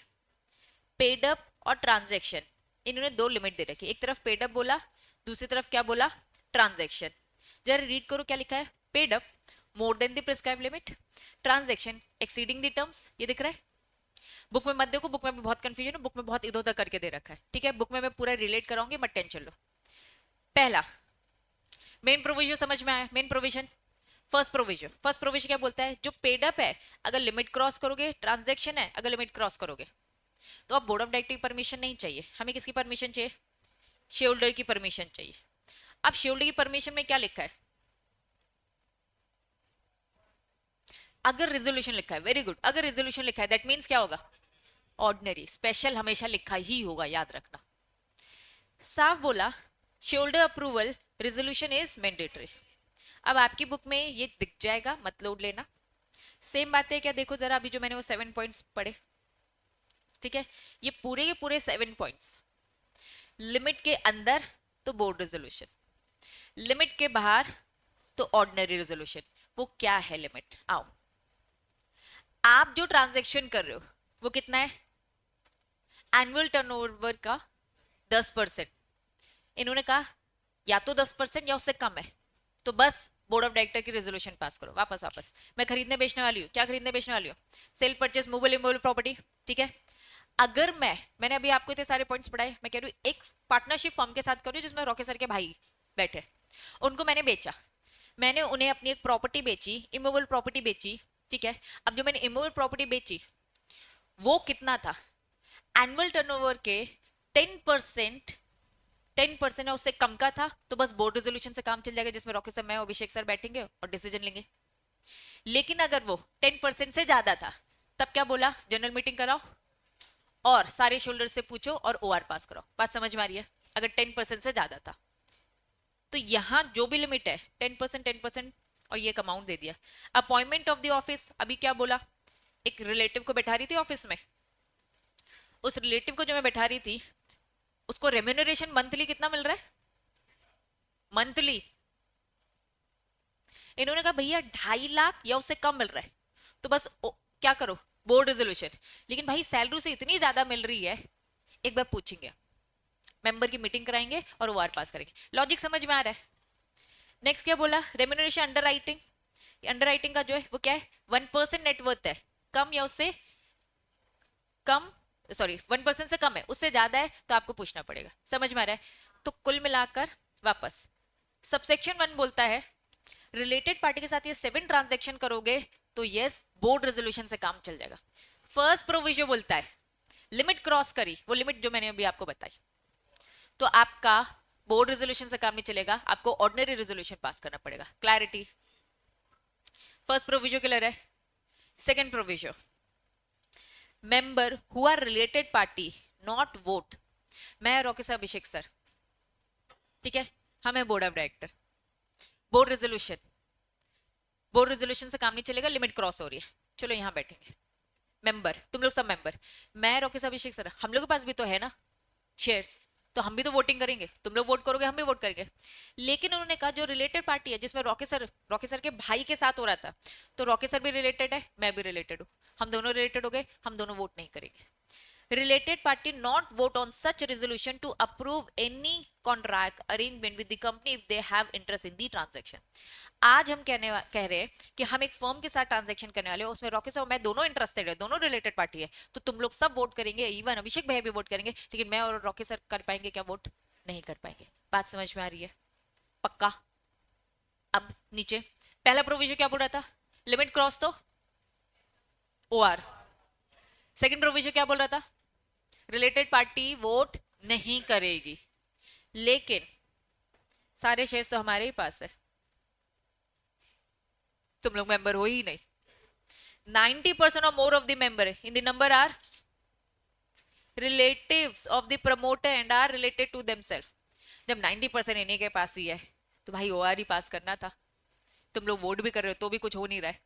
paid up और ट्रांजेक्शन। इन्होंने दो लिमिट दे रखी, एक तरफ पेड अप बोला, दूसरी तरफ क्या बोला, ट्रांजेक्शन। जरा रीड करो क्या लिखा है, paid up more than the prescribe limit, transaction exceeding the terms. ये दिख रहा है, बुक में मत देखो, बुक में भी बहुत कंफ्यूजन है, बुक में बहुत इधर उधर करके दे रखा है, ठीक है। बुक में मैं पूरा रिलेट कराऊंगी, मत टेंशन लो। पहला मेन प्रोविजन समझ में आया, मेन प्रोविजन। फर्स्ट प्रोविजन क्या बोलता है, जो पेड अप है अगर लिमिट क्रॉस करोगे, ट्रांजेक्शन है अगर लिमिट क्रॉस करोगे, तो अब बोर्ड ऑफ डायरेक्टर की परमिशन नहीं चाहिए, हमें किसकी परमिशन चाहिए, शेयर होल्डर की परमिशन चाहिए। अब शेयर होल्डर की परमिशन में क्या लिखा है, अगर रेजोल्यूशन लिखा है, वेरी गुड, अगर रेजोल्यूशन लिखा है दैट मींस क्या होगा, ऑर्डिनरी। स्पेशल हमेशा लिखा ही होगा, याद रखना। साफ बोला, share holder approval resolution is mandatory. अब आपकी बुक में ये दिख जाएगा, मत लोड लेना। सेम बात है क्या, देखो जरा अभी जो मैंने वो 7 पॉइंट्स पढ़े, ठीक है, ये पूरे के पूरे 7 पॉइंट्स, लिमिट के अंदर तो बोर्ड रेजोल्यूशन, लिमिट के बाहर तो ऑर्डिनरी रेजोल्यूशन। वो क्या है लिमिट, आओ। आप जो ट्रांजैक्शन कर रहे हो वो कितना है, एनुअल टर्नओवर का 10%। इन्होंने कहा या तो 10% या उससे कम है, तो बस बोर्ड ऑफ डायरेक्टर की रेजोल्यूशन पास करो। वापस वापस, मैं खरीदने बेचने वाली हूँ, क्या खरीदने बेचने वाली हूँ, sale purchase movable immovable property, ठीक है। अगर मैंने अभी आपको इतने सारे पॉइंट्स पढ़ाए, मैं कह रही हूँ एक पार्टनरशिप फर्म के साथ करूँ जिसमें रॉके सर के भाई बैठे, उनको मैंने बेचा, मैंने उन्हें अपनी एक प्रॉपर्टी बेची, इमूवेबल प्रॉपर्टी बेची, ठीक है। अब जो मैंने इमूवेबल प्रॉपर्टी बेची वो कितना था, एनुअल टर्नओवर के 10%, 10% है उससे कम का था, तो बस बोर्ड रेजोल्यूशन से काम चल जाएगा, जिसमें रॉकेट सर, मैं, अभिषेक सर बैठेंगे और डिसीजन लेंगे। लेकिन अगर वो 10% से ज्यादा था, तब क्या बोला, जनरल मीटिंग कराओ और सारे शोल्डर से पूछो और ओआर पास कराओ। बात समझ में आ रही है, अगर 10% से ज्यादा था तो यहां जो भी लिमिट है 10%, 10% और ये एक अमाउंट दे दिया। अपॉइंटमेंट ऑफ द ऑफिस, अभी क्या बोला, एक रिलेटिव को बैठा रही थी ऑफिस में, उस रिलेटिव को जो मैं बैठा रही थी उसको रेम्यूनरेशन मंथली कितना मिल रहा है, मंथली। इन्होंने कहा भैया 2.5 लाख या उससे कम मिल रहा है, तो बस क्या करो, बोर्ड रेजोल्यूशन। लेकिन भाई सैलरी से इतनी ज्यादा मिल रही है, एक बार पूछेंगे, मेंबर की मीटिंग कराएंगे और वो आर पास करेंगे। लॉजिक समझ में आ रहा है। नेक्स्ट क्या बोला, remuneration under writing, under writing का जो है वो क्या है, 1% नेटवर्थ है, कम या उससे कम, सॉरी 1% से कम है, उससे ज्यादा है तो आपको पूछना पड़ेगा। समझ में आ रहा है। तो कुल मिलाकर वापस सबसेक्शन 1 बोलता है रिलेटेड पार्टी के साथ ये 7 ट्रांजेक्शन करोगे तो यस बोर्ड रेजोल्यूशन से काम चल जाएगा। फर्स्ट प्रोविजन बोलता है लिमिट क्रॉस करी, वो लिमिट जो मैंने अभी आपको बताई, तो आपका बोर्ड रेजोल्यूशन से काम नहीं चलेगा, आपको ऑर्डिनरी रेजोल्यूशन पास करना पड़ेगा। क्लैरिटी, फर्स्ट प्रोविजन क्लियर है। Second provision, member who are related party not vote, मैं रॉकेट सर, अभिषेक सर, ठीक है, हम है board of director, board resolution, board resolution से काम नहीं चलेगा, लिमिट क्रॉस हो रही है, चलो यहां बैठेंगे। मेंबर, तुम लोग सब मेंबर, मैं रॉकेट सर, अभिषेक सर, हम लोग के पास भी तो है ना शेयर्स, तो हम भी तो वोटिंग करेंगे, तुम लोग वोट करोगे हम भी वोट करेंगे। लेकिन उन्होंने कहा जो रिलेटेड पार्टी है जिसमें रॉकेट सर के भाई के साथ हो रहा था, तो रॉकेट सर भी रिलेटेड है, मैं भी रिलेटेड हूं, हम दोनों रिलेटेड हो गए, हम दोनों वोट नहीं करेंगे। related party not vote on such resolution to approve any contract arrangement with the company if they have interest in the transaction। आज हम कह रहे हैं कि हम एक फर्म के साथ ट्रांजेक्शन करने वाले हैं, उसमें रॉकेट और मैं दोनों इंटरेस्टेड है, दोनों रिलेटेड पार्टी है, तो तुम लोग सब वोट करेंगे, इवन अभिषेक भाई भी वोट करेंगे, लेकिन मैं और रॉकेट सर कर पाएंगे क्या, वोट नहीं कर पाएंगे। बात समझ में आ रही है, पक्का। अब नीचे पहला प्रोविजन क्या बोल रहा था, लिमिट क्रॉस तो ओआर। सेकंड प्रोविजन क्या बोल रहा था, रिलेटेड पार्टी वोट नहीं करेगी, लेकिन सारे शेयर्स तो हमारे ही पास है, तुम लोग मेंबर हो ही नहीं। 90% और more of the member in the number are relatives of the promoter and are related to themselves. जब 90% इन्हीं के पास ही है तो भाई ओआर ही पास करना था, तुम लोग वोट भी कर रहे हो तो भी कुछ हो नहीं रहा है,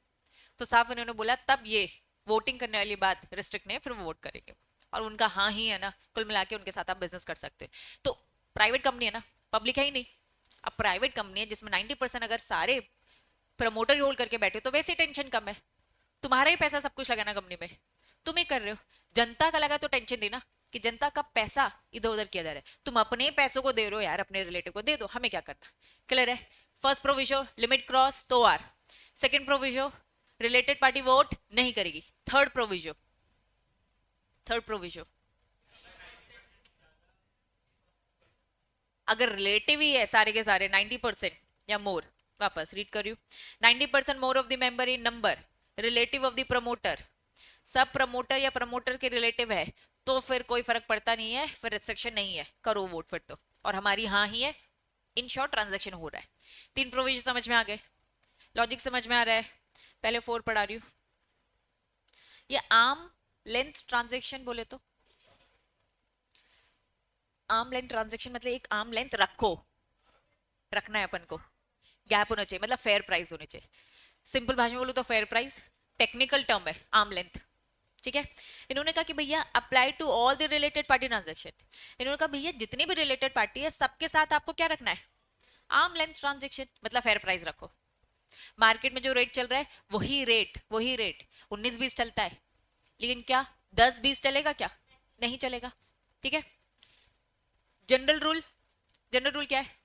तो साफ इन्होंने बोला तब ये वोटिंग करने वाली बात रिस्ट्रिक्ट नहीं है, फिर वो वोट करेंगे, और उनका हाँ ही है ना, कुल मिला के उनके साथ आप बिजनेस कर सकते हो। तो प्राइवेट कंपनी है ना, पब्लिक है ही नहीं। अब प्राइवेट कंपनी है जिसमें 90% अगर सारे प्रमोटर होल्ड करके बैठे तो वैसे टेंशन कम है, तुम्हारा ही पैसा सब कुछ लगाना कंपनी में, तुम ही कर रहे हो। जनता का लगा तो टेंशन देना कि जनता का पैसा इधर उधर किया जा रहा है, तुम अपने पैसों को दे रहे हो यार, अपने रिलेटिव को दे दो, हमें क्या करना। क्लियर है? फर्स्ट प्रोविजो लिमिट क्रॉस तो आर, second proviso related party vote नहीं करेगी, थर्ड प्रोविजो अगर रिलेटिव ही है सारे के सारे 90% या मोर, वापस रीड कर रही हूँ, 90% मोर of the member in number relative of the promoter, सब प्रमोटर या प्रमोटर के रिलेटिव है तो फिर कोई फर्क पड़ता नहीं है, फिर रिस्ट्रिक्शन नहीं है, करो वोट फिर तो, और हमारी हाँ ही है, इन शॉर्ट ट्रांजेक्शन हो रहा है। 3 प्रोविजन समझ में आ गए, लॉजिक समझ में आ रहा है? पहले 4 पढ़ा रही हूँ। ये आर्म लेंथ ट्रांजेक्शन बोले तो, आर्म लेंथ ट्रांजेक्शन मतलब एक आर्म लेंथ रखना है अपन को, गैप होना चाहिए, मतलब फेयर प्राइस होनी चाहिए। सिंपल भाषा में बोलूं तो फेयर प्राइस, टेक्निकल टर्म है आर्म लेंथ। ठीक है, इन्होंने कहा कि भैया apply to all the related party transaction, इन्होंने कहा भैया जितनी भी रिलेटेड पार्टी है सबके साथ आपको क्या रखना है, आर्म लेंथ ट्रांजेक्शन, मतलब फेयर प्राइस रखो। मार्केट में जो रेट चल रहा है वही रेट 19-20 चलता है, लेकिन क्या 10-20 चलेगा? क्या नहीं चलेगा। ठीक है, जनरल रूल क्या है,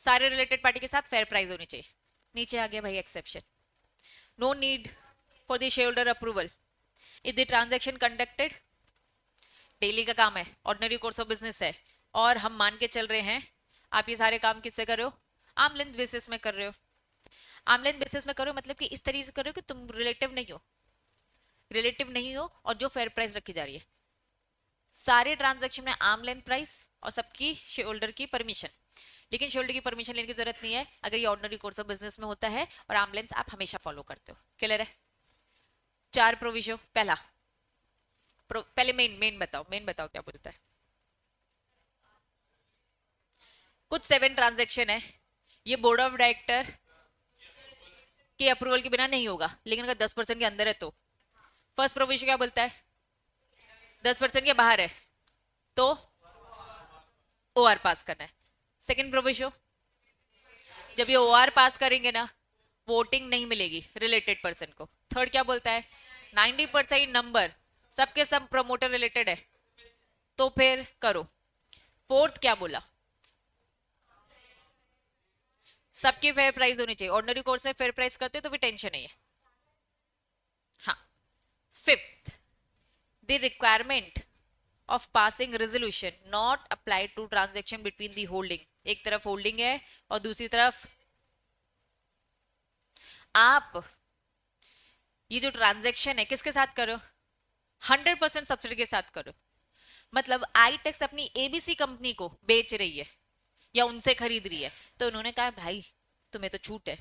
सारे रिलेटेड पार्टी के साथ फेयर प्राइस होनी चाहिए। नीचे आ गया भाई exception, no need for the share holder approval if the transaction conducted, daily का काम है, ऑर्डिनरी कोर्स ऑफ बिजनेस है, और हम मान के चल रहे हैं आप ये सारे काम किससे कर रहे हो, आर्म लेंथ बेसिस में कर रहे हो। आर्म लेंथ बेसिस में करो मतलब कि इस तरीके से करो कि तुम रिलेटिव नहीं हो और जो फेयर प्राइस रखी जा रही है, सारे ट्रांजैक्शन में आर्म लेंथ प्राइस और सबकी शेयर होल्डर की परमिशन, लेकिन शेयर होल्डर की परमिशन लेने की जरूरत नहीं है अगर ये ऑर्डिनरी कोर्स ऑफ बिजनेस में होता है, और आर्म लेंथ आप हमेशा फॉलो करते हो। क्लियर है? 4 प्रोविजन, पहले मेन बताओ क्या बोलता है। कुछ 7 ट्रांजैक्शन है, ये बोर्ड ऑफ डायरेक्टर के अप्रूवल के बिना नहीं होगा, लेकिन अगर 10% के अंदर है तो। फर्स्ट प्रोविजन क्या बोलता है, 10% के बाहर है तो ओआर पास करना है। सेकंड प्रोविजन, जब ये ओआर पास करेंगे ना, वोटिंग नहीं मिलेगी रिलेटेड पर्सन को। थर्ड क्या बोलता है, 90% नंबर सबके सब प्रमोटर रिलेटेड है तो फिर करो। फोर्थ क्या बोला, सबकी फेयर प्राइस होनी चाहिए, ऑर्डिनरी कोर्स में फेयर प्राइस करते तो भी टेंशन नहीं है। हाँ, fifth, the requirement of passing resolution not apply to transaction between the holding, एक तरफ होल्डिंग है और दूसरी तरफ आप ये जो ट्रांजेक्शन है किसके साथ करो, 100% सब्सिडी के साथ करो। मतलब आई टेक्स अपनी एबीसी कंपनी को बेच रही है या उनसे खरीद रही है, तो उन्होंने कहा भाई तुम्हें तो छूट है।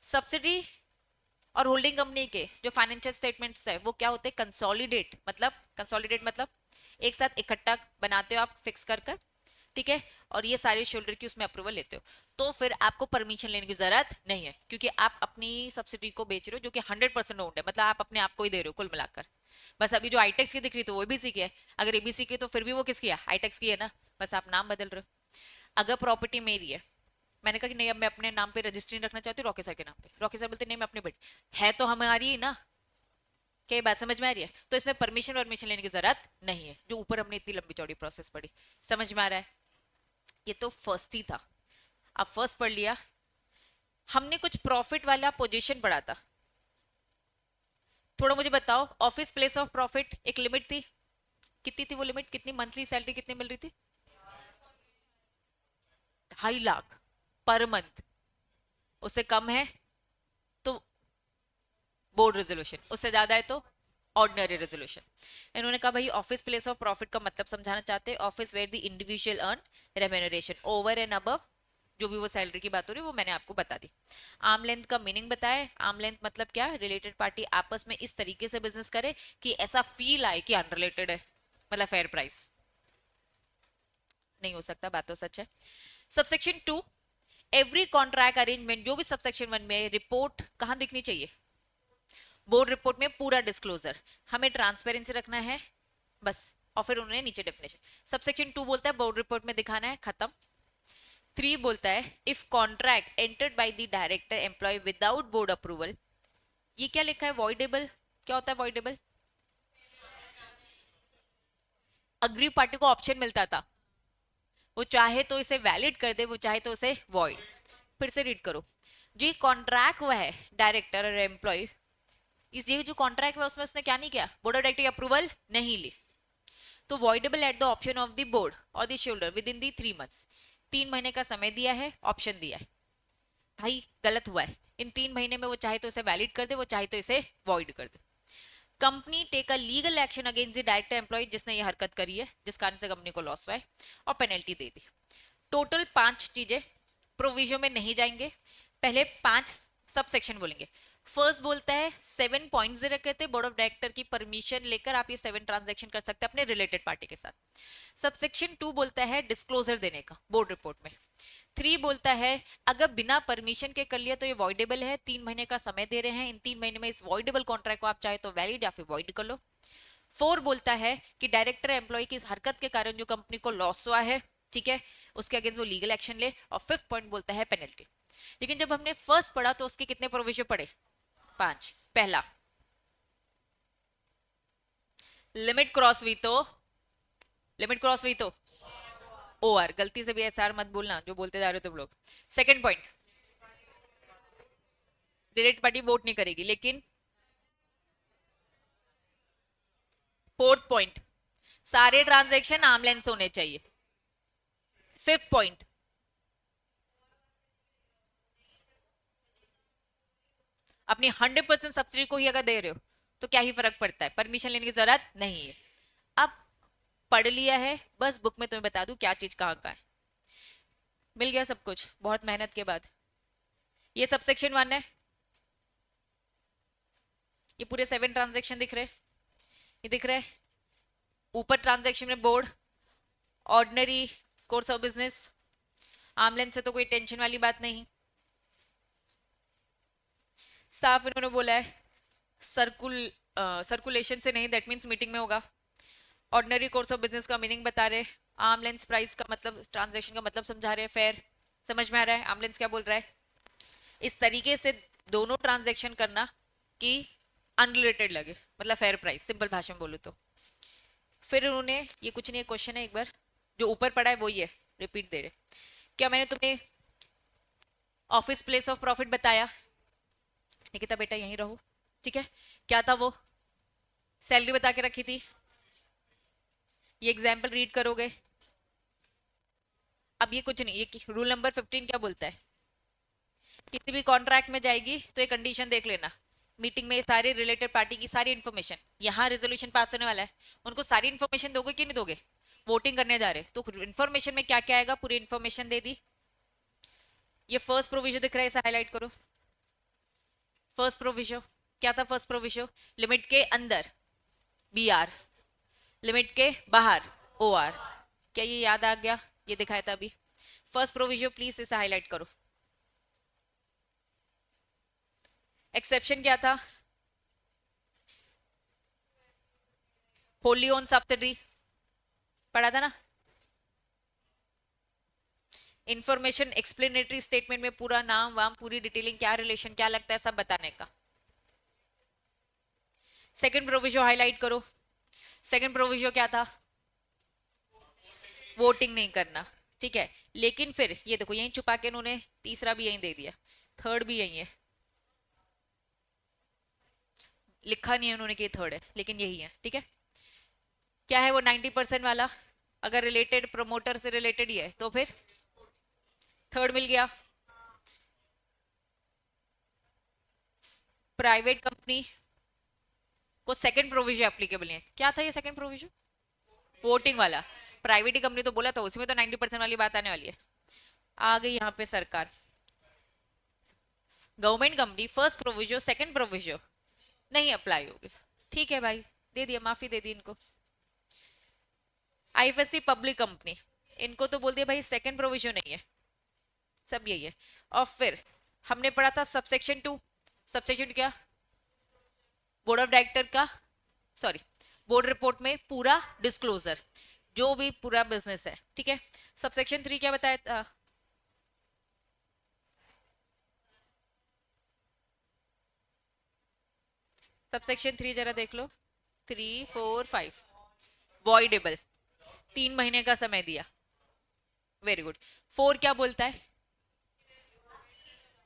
सब्सिडी और होल्डिंग कंपनी के जो फाइनेंशियल स्टेटमेंट्स है वो क्या होते हैं, कंसोलिडेट मतलब एक साथ इकट्ठा बनाते हो आप फिक्स कर कर, ठीक है, और ये सारे शोल्डर की उसमें अप्रूवल लेते हो, तो फिर आपको परमिशन लेने की जरूरत नहीं है, क्योंकि आप अपनी सब्सिडी को बेच रहे हो जो कि 100% ओन्ड है, मतलब आप अपने आप को ही दे रहे हो कुल मिलाकर। बस अभी जो आईटेक्स की दिख रही तो वो एबीसी की है, अगर एबीसी की तो फिर भी वो किसकी है, आईटेक्स की है ना, बस आप नाम बदल रहे हो। अगर प्रॉपर्टी मेरी है, मैंने कहा कि नहीं अब मैं अपने नाम पे रजिस्ट्री रखना चाहती हूँ, रॉकी सर के नाम पे, रॉकी सर बोलते नहीं मैं अपने बेटे, है तो हमारी ही ना, क्या बात समझ में आ रही है? तो इसमें परमिशन लेने की जरूरत नहीं है, जो ऊपर हमने इतनी लंबी चौड़ी प्रोसेस पढ़ी। समझ में आ रहा है? ये तो फर्स्ट ही था, अब फर्स्ट पढ़ लिया। हमने कुछ प्रॉफिट वाला पोजीशन पढ़ा था, थोड़ा मुझे बताओ, ऑफिस प्लेस ऑफ प्रॉफिट एक लिमिट थी, कितनी थी वो लिमिट, कितनी मंथली सैलरी कितनी मिल रही थी, 2.5 लाख पर मंथ, उससे कम है तो बोर्ड रेजोल्यूशन, उससे ज्यादा है तो ऑर्डिनरी रेजोल्यूशन। इन्होंने कहा भाई ऑफिस प्लेस ऑफ प्रॉफिट का मतलब समझाना चाहते हैं, office where the individual earn remuneration over and above, जो भी वो सैलरी की बात हो रही है वो मैंने आपको बता दी। आर्म लेंथ का मीनिंग बताए, आर्म लेंथ मतलब क्या, रिलेटेड पार्टी आपस में इस तरीके से बिजनेस करे कि ऐसा फील आए कि अनरिलेटेड है, मतलब फेयर प्राइस नहीं हो सकता, बात तो सच है। सबसेक्शन 2, एवरी कॉन्ट्रैक्ट अरेंजमेंट, जो भी सबसेक्शन 1 में रिपोर्ट कहां दिखनी चाहिए, बोर्ड रिपोर्ट में पूरा डिस्क्लोजर, हमें ट्रांसपेरेंसी रखना है बस, और फिर उन्होंने नीचे डेफिनेशन। सबसेक्शन 2 बोलता है बोर्ड रिपोर्ट में दिखाना है, खत्म। 3 बोलता है if contract entered by the director employ without board approval, ये क्या लिखा है वॉइडेबल, क्या होता है वॉइडेबल? अग्री पार्टी को ऑप्शन मिलता था, वो चाहे तो इसे वैलिड कर दे, वो चाहे तो उसे वॉइड। फिर से रीड करो जी, कॉन्ट्रैक्ट हुआ है डायरेक्टर और एम्प्लॉय, इस ये जो कॉन्ट्रैक्ट हुआ उसमें उसने क्या नहीं किया, बोर्ड ऑफ डायरेक्टर की अप्रूवल नहीं ली, तो voidable at the option of the board और the shareholder within the 3 months, 3 महीने का समय दिया है, ऑप्शन दिया है। भाई गलत हुआ है, इन 3 महीने में वो चाहे तो इसे वैलिड कर दे, वो चाहे तो इसे वॉइड कर दे। Company take a legal action against the director employ जिसने ये हरकत करी है, जिस कारण से कंपनी को लॉस हुआ है, और पेनल्टी दे दी। टोटल 5 चीजें, प्रोविजन में नहीं जाएंगे, पहले 5 सब सेक्शन बोलेंगे। फर्स्ट बोलता है 7.0 कहते हैं बोर्ड ऑफ डायरेक्टर की परमिशन लेकर आप ये 7 ट्रांजैक्शन कर सकते हैं अपने रिलेटेड पार्टी के साथ। सबसेक्शन 2 बोलता है डिस्क्लोजर देने का बोर्ड रिपोर्ट में। 3 बोलता है अगर बिना परमिशन के कर लिया तो ये वॉइडेबल है, 3 महीने का समय दे रहे हैं, इन 3 महीने में इस वॉइडेबल कॉन्ट्रैक्ट को आप चाहे तो वैलिड या फिर वॉइड कर लो। 4 बोलता है कि डायरेक्टर एम्प्लॉय की इस हरकत के कारण जो कंपनी को लॉस हुआ है, ठीक है, उसके अगेंस्ट वो लीगल एक्शन ले। और 5th पॉइंट बोलता है पेनल्टी। लेकिन जब हमने फर्स्ट पढ़ा तो उसके कितने प्रोविजन पढ़े? 5। पहला, लिमिट क्रॉस हुई तो, लिमिट क्रॉस हुई तो ओ आर, गलती से भी एस आर मत बोलना जो बोलते जा रहे हो तुम लोग। Second point, related party vote नहीं करेगी, लेकिन फोर्थ पॉइंट, सारे ट्रांजैक्शन आर्म लेंथ होने चाहिए। 5th पॉइंट, अपनी 100% सब्सिडी को ही अगर दे रहे हो तो क्या ही फर्क पड़ता है, परमिशन लेने की जरूरत नहीं है। अब पढ़ लिया है, बस बुक में तुम्हें बता दूं क्या चीज कहाँ का है, मिल गया सब कुछ बहुत मेहनत के बाद। ये सब सेक्शन 1 है, ये पूरे 7 ट्रांजेक्शन दिख रहे, ये दिख रहे ऊपर ट्रांजेक्शन में board, ordinary course of business, arm length से तो कोई टेंशन वाली बात नहीं। साफ इन्होंने बोला है सर्कुलेशन से नहीं, दैट मीन्स मीटिंग में होगा। ऑर्डिनरी कोर्स ऑफ बिजनेस का मीनिंग बता रहे, आर्म लेंस प्राइस का मतलब, ट्रांजैक्शन का मतलब समझा रहे, फेयर समझ में आ रहा है, आर्म लेंस क्या बोल रहा है। इस तरीके से दोनों ट्रांजैक्शन करना कि अनरिलेटेड लगे, मतलब फेयर प्राइस, सिंपल भाषा में बोलूं तो। फिर उन्होंने, ये कुछ नहीं, क्वेश्चन है एक बार जो ऊपर पड़ा है वही है, रिपीट दे रहे। क्या मैंने तुम्हें ऑफिस प्लेस ऑफ प्रॉफिट बताया? निकिता बेटा यहीं रहो, ठीक है। क्या था वो? सैलरी बता के रखी थी, ये एग्जाम्पल रीड करोगे। अब ये कुछ नहीं, ये रूल नंबर 15 क्या बोलता है, किसी भी कॉन्ट्रैक्ट में जाएगी तो ये कंडीशन देख लेना, मीटिंग में सारे रिलेटेड पार्टी की सारी इन्फॉर्मेशन, यहाँ रेजोल्यूशन पास होने वाला है, उनको सारी इन्फॉर्मेशन दोगे कि नहीं दोगे? वोटिंग करने जा रहे तो इन्फॉर्मेशन में क्या क्या आएगा, पूरी इन्फॉर्मेशन दे दी। ये फर्स्ट प्रोविजन दिख रहा है, इसे हाईलाइट करो। फर्स्ट प्रोविजन क्या था? फर्स्ट प्रोविजन लिमिट के अंदर बी आर, लिमिट के बाहर ओ आर। क्या ये याद आ गया? ये दिखाया था अभी। फर्स्ट प्रोविजन प्लीज इसे हाईलाइट करो। एक्सेप्शन क्या था? होली ओन सब्सिडी पढ़ा था ना। इंफॉर्मेशन एक्सप्लेनेटरी स्टेटमेंट में पूरा नाम वाम, पूरी डिटेलिंग, क्या रिलेशन, क्या लगता है, सब बताने का। सेकंड प्रोविजन हाईलाइट करो। सेकंड प्रोविजन क्या था? वोटिंग नहीं करना, ठीक है। लेकिन फिर ये देखो यहीं छुपा के इन्होंने तीसरा भी यहीं दे दिया, थर्ड भी यहीं है, लिखा नहीं है उन्होंने कि थर्ड है, लेकिन यही है, ठीक है। क्या है वो 90% वाला? अगर रिलेटेड प्रमोटर से रिलेटेड ही है तो फिर थर्ड मिल गया। प्राइवेट कंपनी को सेकंड प्रोविजन एप्लीकेबल है, क्या था ये सेकंड प्रोविजन? वोटिंग वाला। प्राइवेट कंपनी तो बोला था, उसमें तो 90% वाली बात आने वाली है। आ गई यहाँ पे सरकार। Government company first provision second provision नहीं अप्लाई होगी, ठीक है भाई, दे दिया, माफी दे दी इनको। आईएफएससी पब्लिक कंपनी, इनको तो बोल दिया भाई सेकंड प्रोविजन नहीं है, सब यही है। और फिर हमने पढ़ा था सबसेक्शन 2, सबसेक्शन क्या? बोर्ड ऑफ डायरेक्टर का, सॉरी, बोर्ड रिपोर्ट में पूरा डिस्क्लोजर, जो भी पूरा बिजनेस है, ठीक है। सबसेक्शन 3 क्या बताया था? सब सेक्शन 3 जरा देख लो, 3, 4, 5 वॉइडेबल, 3 महीने का समय दिया, वेरी गुड। 4 क्या बोलता है,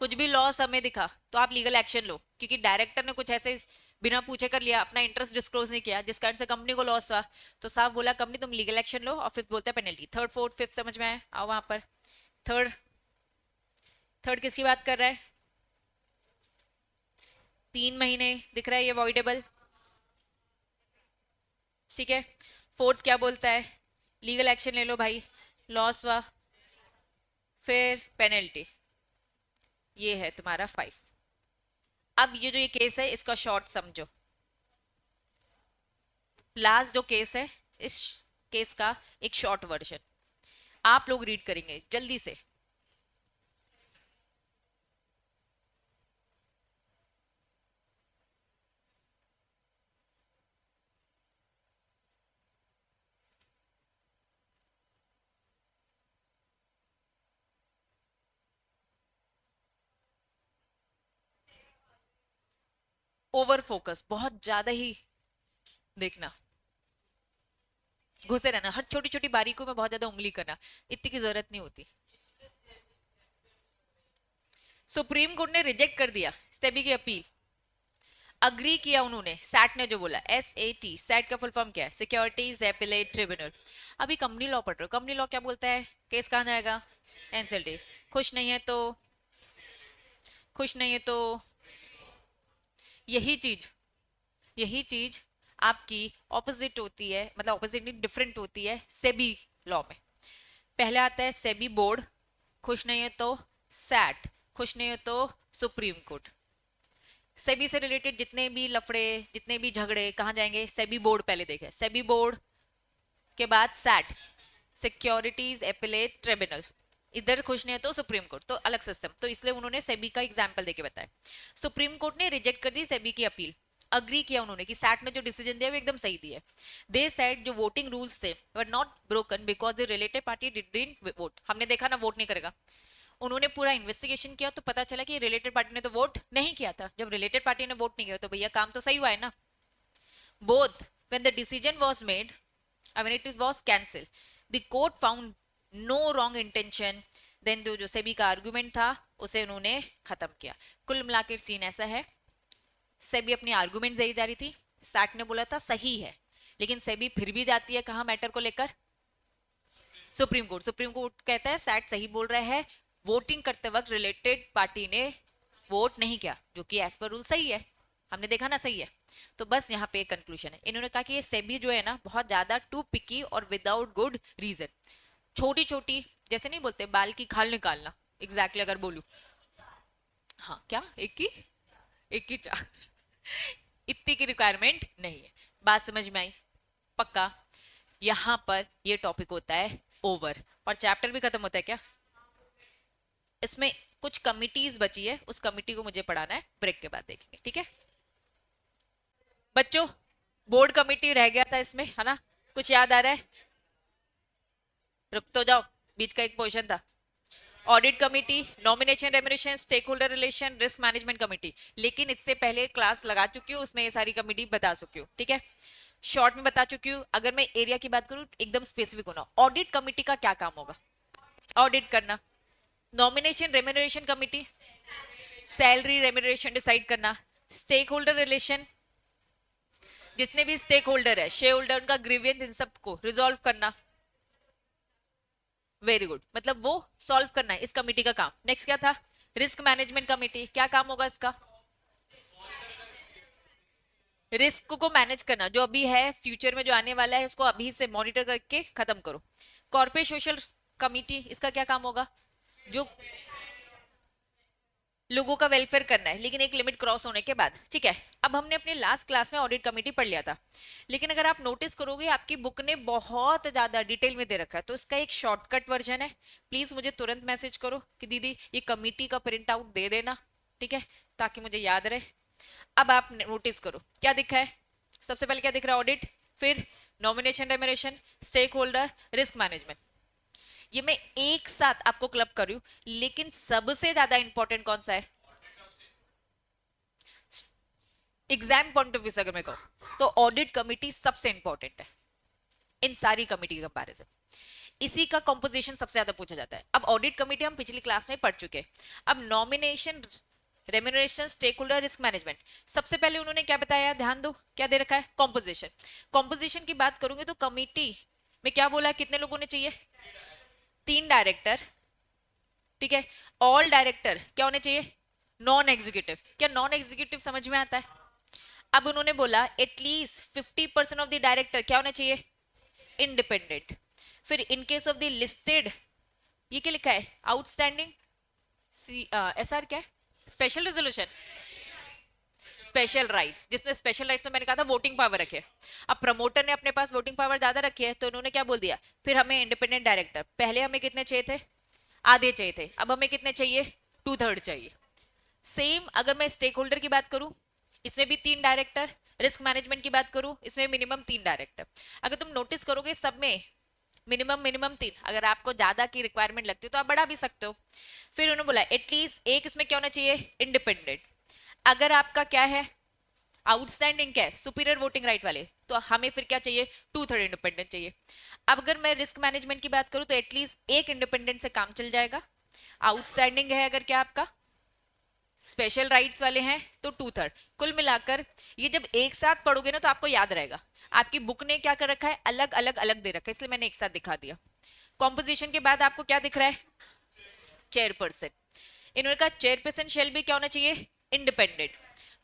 कुछ भी लॉस हमें दिखा तो आप लीगल एक्शन लो, क्योंकि डायरेक्टर ने कुछ ऐसे बिना पूछे कर लिया, अपना इंटरेस्ट डिस्क्लोज नहीं किया, जिस कारण से कंपनी को लॉस हुआ, तो साफ बोला कंपनी तुम लीगल एक्शन लो, और फिफ्थ बोलता है पेनल्टी। थर्ड फोर्थ फिफ्थ समझ में आया, आओ वहां पर। थर्ड, थर्ड किसकी बात कर रहा है, 3 महीने दिख रहा है ये वॉइडेबल, ठीक है। फोर्थ क्या बोलता है, लीगल एक्शन ले लो भाई, लॉस हुआ, फिर पेनल्टी, ये है तुम्हारा 5। अब ये जो ये केस है इसका शॉर्ट समझो, लास्ट जो केस है इस केस का एक शॉर्ट वर्जन आप लोग रीड करेंगे जल्दी से। ओवर फोकस, बहुत ज्यादा ही देखना, घुसे रहना, हर छोटी छोटी बारीकों में बहुत ज्यादा उंगली करना, इतनी की जरूरत नहीं होती। सुप्रीम कोर्ट ने रिजेक्ट कर दिया सेबी की अपील, अग्री किया उन्होंने, सैट ने जो बोला, SAT, सैट का फुल फॉर्म क्या है, सिक्योरिटीज एपिलेट ट्रिब्यूनल। अभी कंपनी लॉ पढ़ रहे हो, कंपनी लॉ क्या बोलता है, केस कहां जाएगा, NCLT। खुश नहीं है तो, खुश नहीं है तो यही चीज, यही चीज आपकी ऑपोजिट होती है, मतलब ऑपोजिट नहीं डिफरेंट होती है सेबी लॉ में। पहले आता है सेबी बोर्ड, खुश नहीं है तो सैट, खुश नहीं है तो सुप्रीम कोर्ट। सेबी से रिलेटेड जितने भी लफड़े, जितने भी झगड़े कहाँ जाएंगे, सेबी बोर्ड पहले देखे, सेबी बोर्ड के बाद सैट, सिक्योरिटीज एपिलेट ट्रिब्यूनल, इधर खुश नहीं है तो सुप्रीम कोर्ट, तो अलग सिस्टम, तो इसलिए उन्होंने सेबी का एग्जाम्पल देके बताया। सुप्रीम कोर्ट ने रिजेक्ट कर दी सेबी की अपील, अग्री किया उन्होंने कि सैट ने जो डिसीजन दिया वो एकदम सही दिया। दे सेड जो वोटिंग रूल्स थे were not broken because the related party didn't vote, हमने देखा ना वोट नहीं करेगा, उन्होंने पूरा इन्वेस्टिगेशन किया तो पता चला कि रिलेटेड पार्टी ने तो वोट नहीं किया था, जब रिलेटेड पार्टी ने वोट नहीं किया तो भैया काम तो सही हुआ है ना। Both when the decision was made, when it was cancelled, the court found no wrong intention, then जो सेबी का आर्गुमेंट था उसे उन्होंने खत्म किया। कुल मिलाकर सीन ऐसा है, सेबी अपनी आर्गुमेंट दे जा रही थी, सैट ने बोला था सही है, लेकिन सेबी फिर भी जाती है कहा मैटर को लेकर, सुप्रीम कोर्ट। सुप्रीम कोर्ट कहता है सैट सही बोल रहा है, वोटिंग करते वक्त रिलेटेड पार्टी ने वोट नहीं किया, जो कि एज पर रूल सही है, हमने देखा ना सही है। तो बस यहाँ पे कंक्लूजन है, इन्होंने कहा कि ये सेबी जो है ना बहुत ज्यादा टू पिकी और विदाउट गुड रीजन, छोटी छोटी, जैसे नहीं बोलते बाल की खाल निकालना, एग्जैक्टली अगर बोलूं, हाँ क्या एक की चार, इतनी की रिक्वायरमेंट नहीं है। बात समझ में आई, पक्का। यहां पर ये टॉपिक होता है ओवर, और चैप्टर भी खत्म होता है क्या, इसमें कुछ कमिटीज बची है, उस कमिटी को मुझे पढ़ाना है, ब्रेक के बाद देखेंगे, ठीक है बच्चों। बोर्ड कमिटी रह गया था इसमें, है ना, कुछ याद आ रहा है, रुक तो जाओ, बीच का एक पोर्शन था, audit committee, nomination remuneration, stake holder relation, risk management committee, लेकिन इससे पहले क्लास लगा चुकी हूँ, उसमें ये सारी कमिटी बता चुकी हूँ, ठीक है, शॉर्ट में बता चुकी हूँ। अगर मैं एरिया की बात करूँ एकदम स्पेसिफिक होना, ऑडिट कमिटी का क्या काम होगा, ऑडिट करना, nomination remuneration committee salary remuneration decide करना, स्टेक होल्डर रिलेशन, जितने भी स्टेक होल्डर है, शेयर होल्डर, उनका ग्रीवियंस, इन सबको रिजॉल्व करना, वेरी गुड, मतलब वो सॉल्व करना है इस कमिटी का काम। नेक्स्ट क्या था, रिस्क मैनेजमेंट कमिटी, क्या काम होगा इसका, रिस्क को मैनेज करना, जो अभी है फ्यूचर में जो आने वाला है उसको अभी से मॉनिटर करके खत्म करो। कॉर्पोरेट सोशल कमिटी, इसका क्या काम होगा, जो लोगों का वेलफेयर करना है, लेकिन एक लिमिट क्रॉस होने के बाद, ठीक है। अब हमने अपने लास्ट क्लास में ऑडिट कमेटी पढ़ लिया था, लेकिन अगर आप नोटिस करोगे आपकी बुक ने बहुत ज्यादा डिटेल में दे रखा है, तो इसका एक शॉर्टकट वर्जन है, प्लीज मुझे तुरंत मैसेज करो कि दीदी ये कमेटी का प्रिंट आउट दे देना, ठीक है, ताकि मुझे याद रहे। अब आप नोटिस करो क्या दिखा है, सबसे पहले क्या दिख रहा है, ऑडिट, फिर nomination remuneration, stake holder, risk management, ये मैं एक साथ आपको क्लब कर रही हूं, लेकिन सबसे ज्यादा इंपॉर्टेंट कौन सा है, एग्जाम पॉइंट ऑफ व्यू से अगर मैं कहूँ तो ऑडिट कमिटी सबसे इंपॉर्टेंट है इन सारी कमिटी के कंपैरिजन। इसी का कंपोजिशन सबसे ज्यादा पूछा जाता है। अब ऑडिट कमिटी हम पिछली क्लास में पढ़ चुके हैं। अब nomination, remuneration, stake holder, risk management, सबसे पहले उन्होंने क्या बताया, ध्यान दो, क्या दे रखा है, कॉम्पोजिशन। कॉम्पोजिशन की बात करूंगे तो कमिटी में क्या बोला, कितने लोग होने चाहिए, 3 डायरेक्टर, ठीक है। ऑल डायरेक्टर क्या होने चाहिए, नॉन एग्जीक्यूटिव। क्या नॉन एग्जीक्यूटिव समझ में आता है। अब उन्होंने बोला एटलीस्ट 50% ऑफ द डायरेक्टर क्या होने चाहिए, इंडिपेंडेंट। फिर in case of the listed, ये क्या लिखा है, आउटस्टैंडिंग SR क्या है, स्पेशल रेजोल्यूशन, स्पेशल राइट्स, जिसने स्पेशल राइट्स में मैंने कहा था वोटिंग पावर रखे। अब प्रमोटर ने अपने पास वोटिंग पावर ज्यादा रखी है तो उन्होंने क्या बोल दिया, फिर हमें इंडिपेंडेंट डायरेक्टर, पहले हमें कितने चाहिए थे, आधे चाहिए थे, अब हमें कितने चाहिए, 2/3 चाहिए। सेम अगर मैं स्टेक होल्डर की बात करूं, इसमें भी 3 डायरेक्टर। रिस्क मैनेजमेंट की बात करूं, इसमें मिनिमम 3 डायरेक्टर। अगर तुम नोटिस करोगे सब में मिनिमम मिनिमम 3, अगर आपको ज्यादा की रिक्वायरमेंट लगती है तो आप बढ़ा भी सकते हो। फिर उन्होंने बोला एटलीस्ट एक इसमें क्या होना चाहिए, इंडिपेंडेंट। अगर आपका क्या है, आउटस्टैंडिंग क्या है, सुपीरियर वोटिंग राइट वाले, तो हमें फिर क्या चाहिए, 2/3 इंडिपेंडेंट चाहिए। अब अगर मैं रिस्क मैनेजमेंट की बात करूं तो एटलीस्ट एक इंडिपेंडेंट से काम चल जाएगा। आउटस्टैंडिंग है अगर क्या आपका, स्पेशल राइट्स वाले हैं तो 2/3। कुल मिलाकर ये जब एक साथ पढ़ोगे ना तो आपको याद रहेगा। आपकी बुक ने क्या कर रखा है, अलग अलग अलग दे रखा है, इसलिए मैंने एक साथ दिखा दिया। कॉम्पोजिशन के बाद आपको क्या दिख रहा है, चेयरपर्सन। इन्होंने कहा चेयरपर्सन शेल भी क्या होना चाहिए, independent.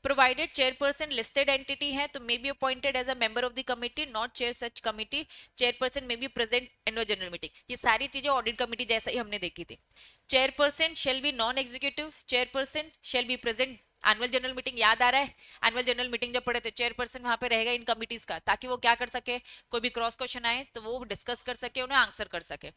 Provided chairperson listed entity है तो may be appointed as a member of the committee, not chair such committee. Chairperson may be present annual general meeting. ये सारी चीजें ऑडिट कमिटी जैसा ही हमने देखी थी। Chairperson shall be non executive, chairperson shall be present annual general meeting. याद आ रहा है, एनुअल जनरल मीटिंग जब पढ़े थे चेयरपर्सन वहां पे रहेगा इन कमिटीज का, ताकि वो क्या कर सके, कोई भी क्रॉस क्वेश्चन आए तो वो डिस्कस कर सके, उन्हें आंसर कर सके।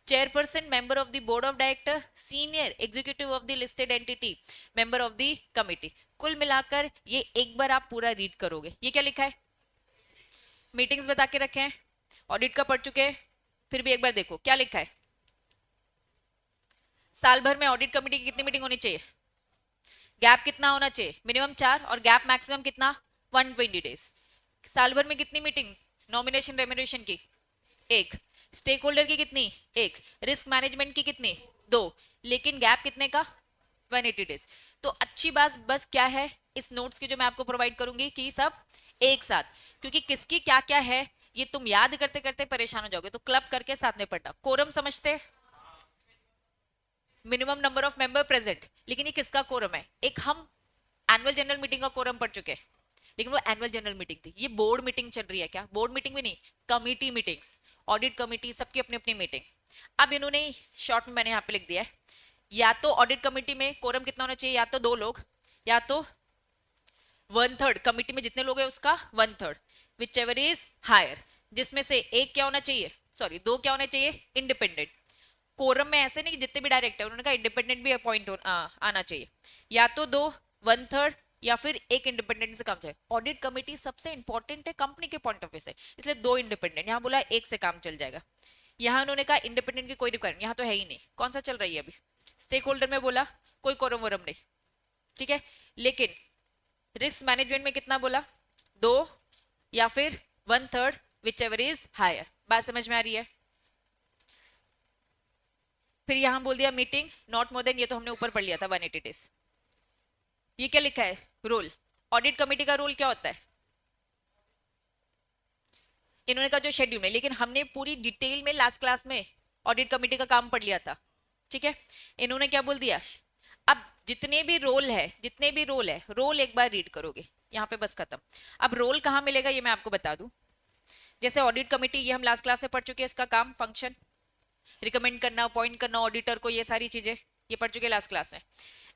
Chairperson member of the board of director, senior executive of the listed entity, member of the committee. कुल मिलाकर ये एक बार आप पूरा रीड करोगे, ये क्या लिखा है, मीटिंग्स बता के रखे हैं, ऑडिट का पढ़ चुके हैं, फिर भी एक बार देखो क्या लिखा है। साल भर में ऑडिट कमेटी की कितनी मीटिंग होनी चाहिए, गैप कितना होना चाहिए, मिनिमम 4, और गैप मैक्सिमम कितना, 120 डेज। साल भर में कितनी मीटिंग, नॉमिनेशन रेम्यूनरेशन की 1, स्टेक होल्डर की कितनी 1, रिस्क मैनेजमेंट की कितनी 2, लेकिन गैप कितने का, 180 डेज। तो अच्छी बात बस क्या है, इस नोट्स की जो मैं आपको प्रोवाइड करूंगी कि सब एक साथ, क्योंकि किसकी क्या क्या है ये तुम याद करते करते परेशान हो जाओगे, तो क्लब करके साथ में पढ़ना। कोरम समझते, minimum number of member present, लेकिन ये किसका कोरम है, एक हम एनुअल जनरल मीटिंग का कोरम पढ़ चुके हैं, लेकिन वो एनुअल जनरल मीटिंग थी, ये बोर्ड मीटिंग चल रही है। क्या बोर्ड मीटिंग भी नहीं, कमिटी मीटिंग्स, ऑडिट कमिटी सबकी अपनी अपनी मीटिंग। अब इन्होंने शॉर्ट में मैंने यहाँ पे लिख दिया है, या तो ऑडिट कमिटी में कोरम कितना होना चाहिए, या तो 2 लोग, या तो 1/3, कमिटी में जितने लोग हैं उसका 1/3, विच एवर इज हायर, जिसमें से एक क्या होना चाहिए, सॉरी 2 क्या होने चाहिए, इंडिपेंडेंट। कोरम में ऐसे नहीं कि जितने भी डायरेक्टर है उन्होंने कहा इंडिपेंडेंट भी अपॉइंट आना चाहिए, या तो 2, 1/3, या फिर एक इंडिपेंडेंट से कम चाहिए। ऑडिट कमेटी सबसे इंपॉर्टेंट है कंपनी के पॉइंट ऑफ व्यू से, इसलिए 2 इंडिपेंडेंट, यहाँ बोला एक से काम चल जाएगा। यहाँ उन्होंने कहा इंडिपेंडेंट की कोई रिक्वायरमेंट यहाँ तो है ही नहीं, कौन सा चल रही है अभी, स्टेक होल्डर में बोला कोई कोरम वोरम नहीं, ठीक है। लेकिन रिस्क मैनेजमेंट में कितना बोला, 2 या फिर 1/3, विच एवर इज हायर। बात समझ में आ रही है। फिर यहां बोल दिया मीटिंग नॉट मोर देन, ये तो हमने ऊपर पढ़ लिया था 180 डेज। ये क्या लिखा है, रोल, ऑडिट कमेटी का रोल क्या होता है, इन्होंने कहा जो शेड्यूल में, लेकिन हमने पूरी डिटेल में लास्ट क्लास में ऑडिट कमेटी का काम पढ़ लिया था, ठीक है। इन्होंने क्या बोल दिया, अब जितने भी रोल है, जितने भी रोल है, रोल एक बार रीड करोगे यहाँ पे बस खत्म। अब रोल कहाँ मिलेगा ये मैं आपको बता दूं। जैसे ऑडिट कमेटी ये हम लास्ट क्लास में पढ़ चुके हैं, इसका काम फंक्शन रिकमेंड करना, अपॉइंट करना ऑडिटर को, ये सारी चीजें ये पढ़ चुके लास्ट क्लास में।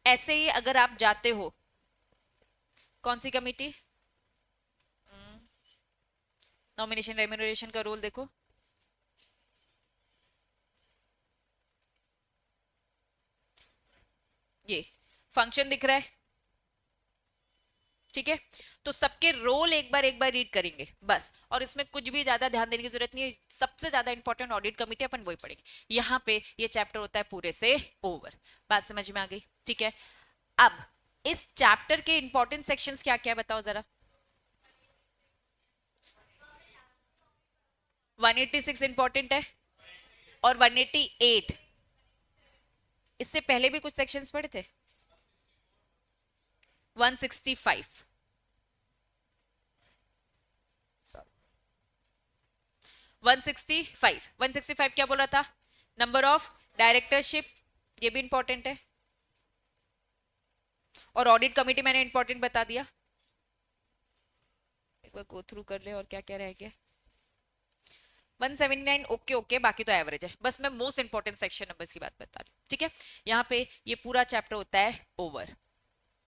ऐसे ही अगर आप जाते हो, कौन सी कमेटी, नॉमिनेशन रेम्यूनरेशन का रोल देखो, ये फंक्शन दिख रहा है, ठीक है। तो सबके रोल एक बार रीड करेंगे बस, और इसमें कुछ भी ज्यादा ध्यान देने की जरूरत नहीं है। सबसे ज्यादा इंपॉर्टेंट ऑडिट कमेटी अपन वही पढ़ेंगे, यहाँ पे ये चैप्टर होता है पूरे से ओवर। बात समझ में आ गई, ठीक है। अब इस चैप्टर के इंपॉर्टेंट सेक्शंस क्या क्या है बताओ जरा। 186 इंपॉर्टेंट है और 188। इससे पहले भी कुछ सेक्शंस पढ़े थे। 165 165 क्या बोल रहा था? नंबर ऑफ डायरेक्टरशिप, ये भी इंपॉर्टेंट है। और ऑडिट कमिटी मैंने इंपॉर्टेंट बता दिया, एक बार गो थ्रू कर ले और क्या क्या रह गया। 179 ओके ओके, बाकी तो एवरेज है। बस मैं मोस्ट इंपॉर्टेंट सेक्शन नंबर्स की बात बता रही हूँ, ठीक है। यहाँ पे ये पूरा चैप्टर होता है ओवर।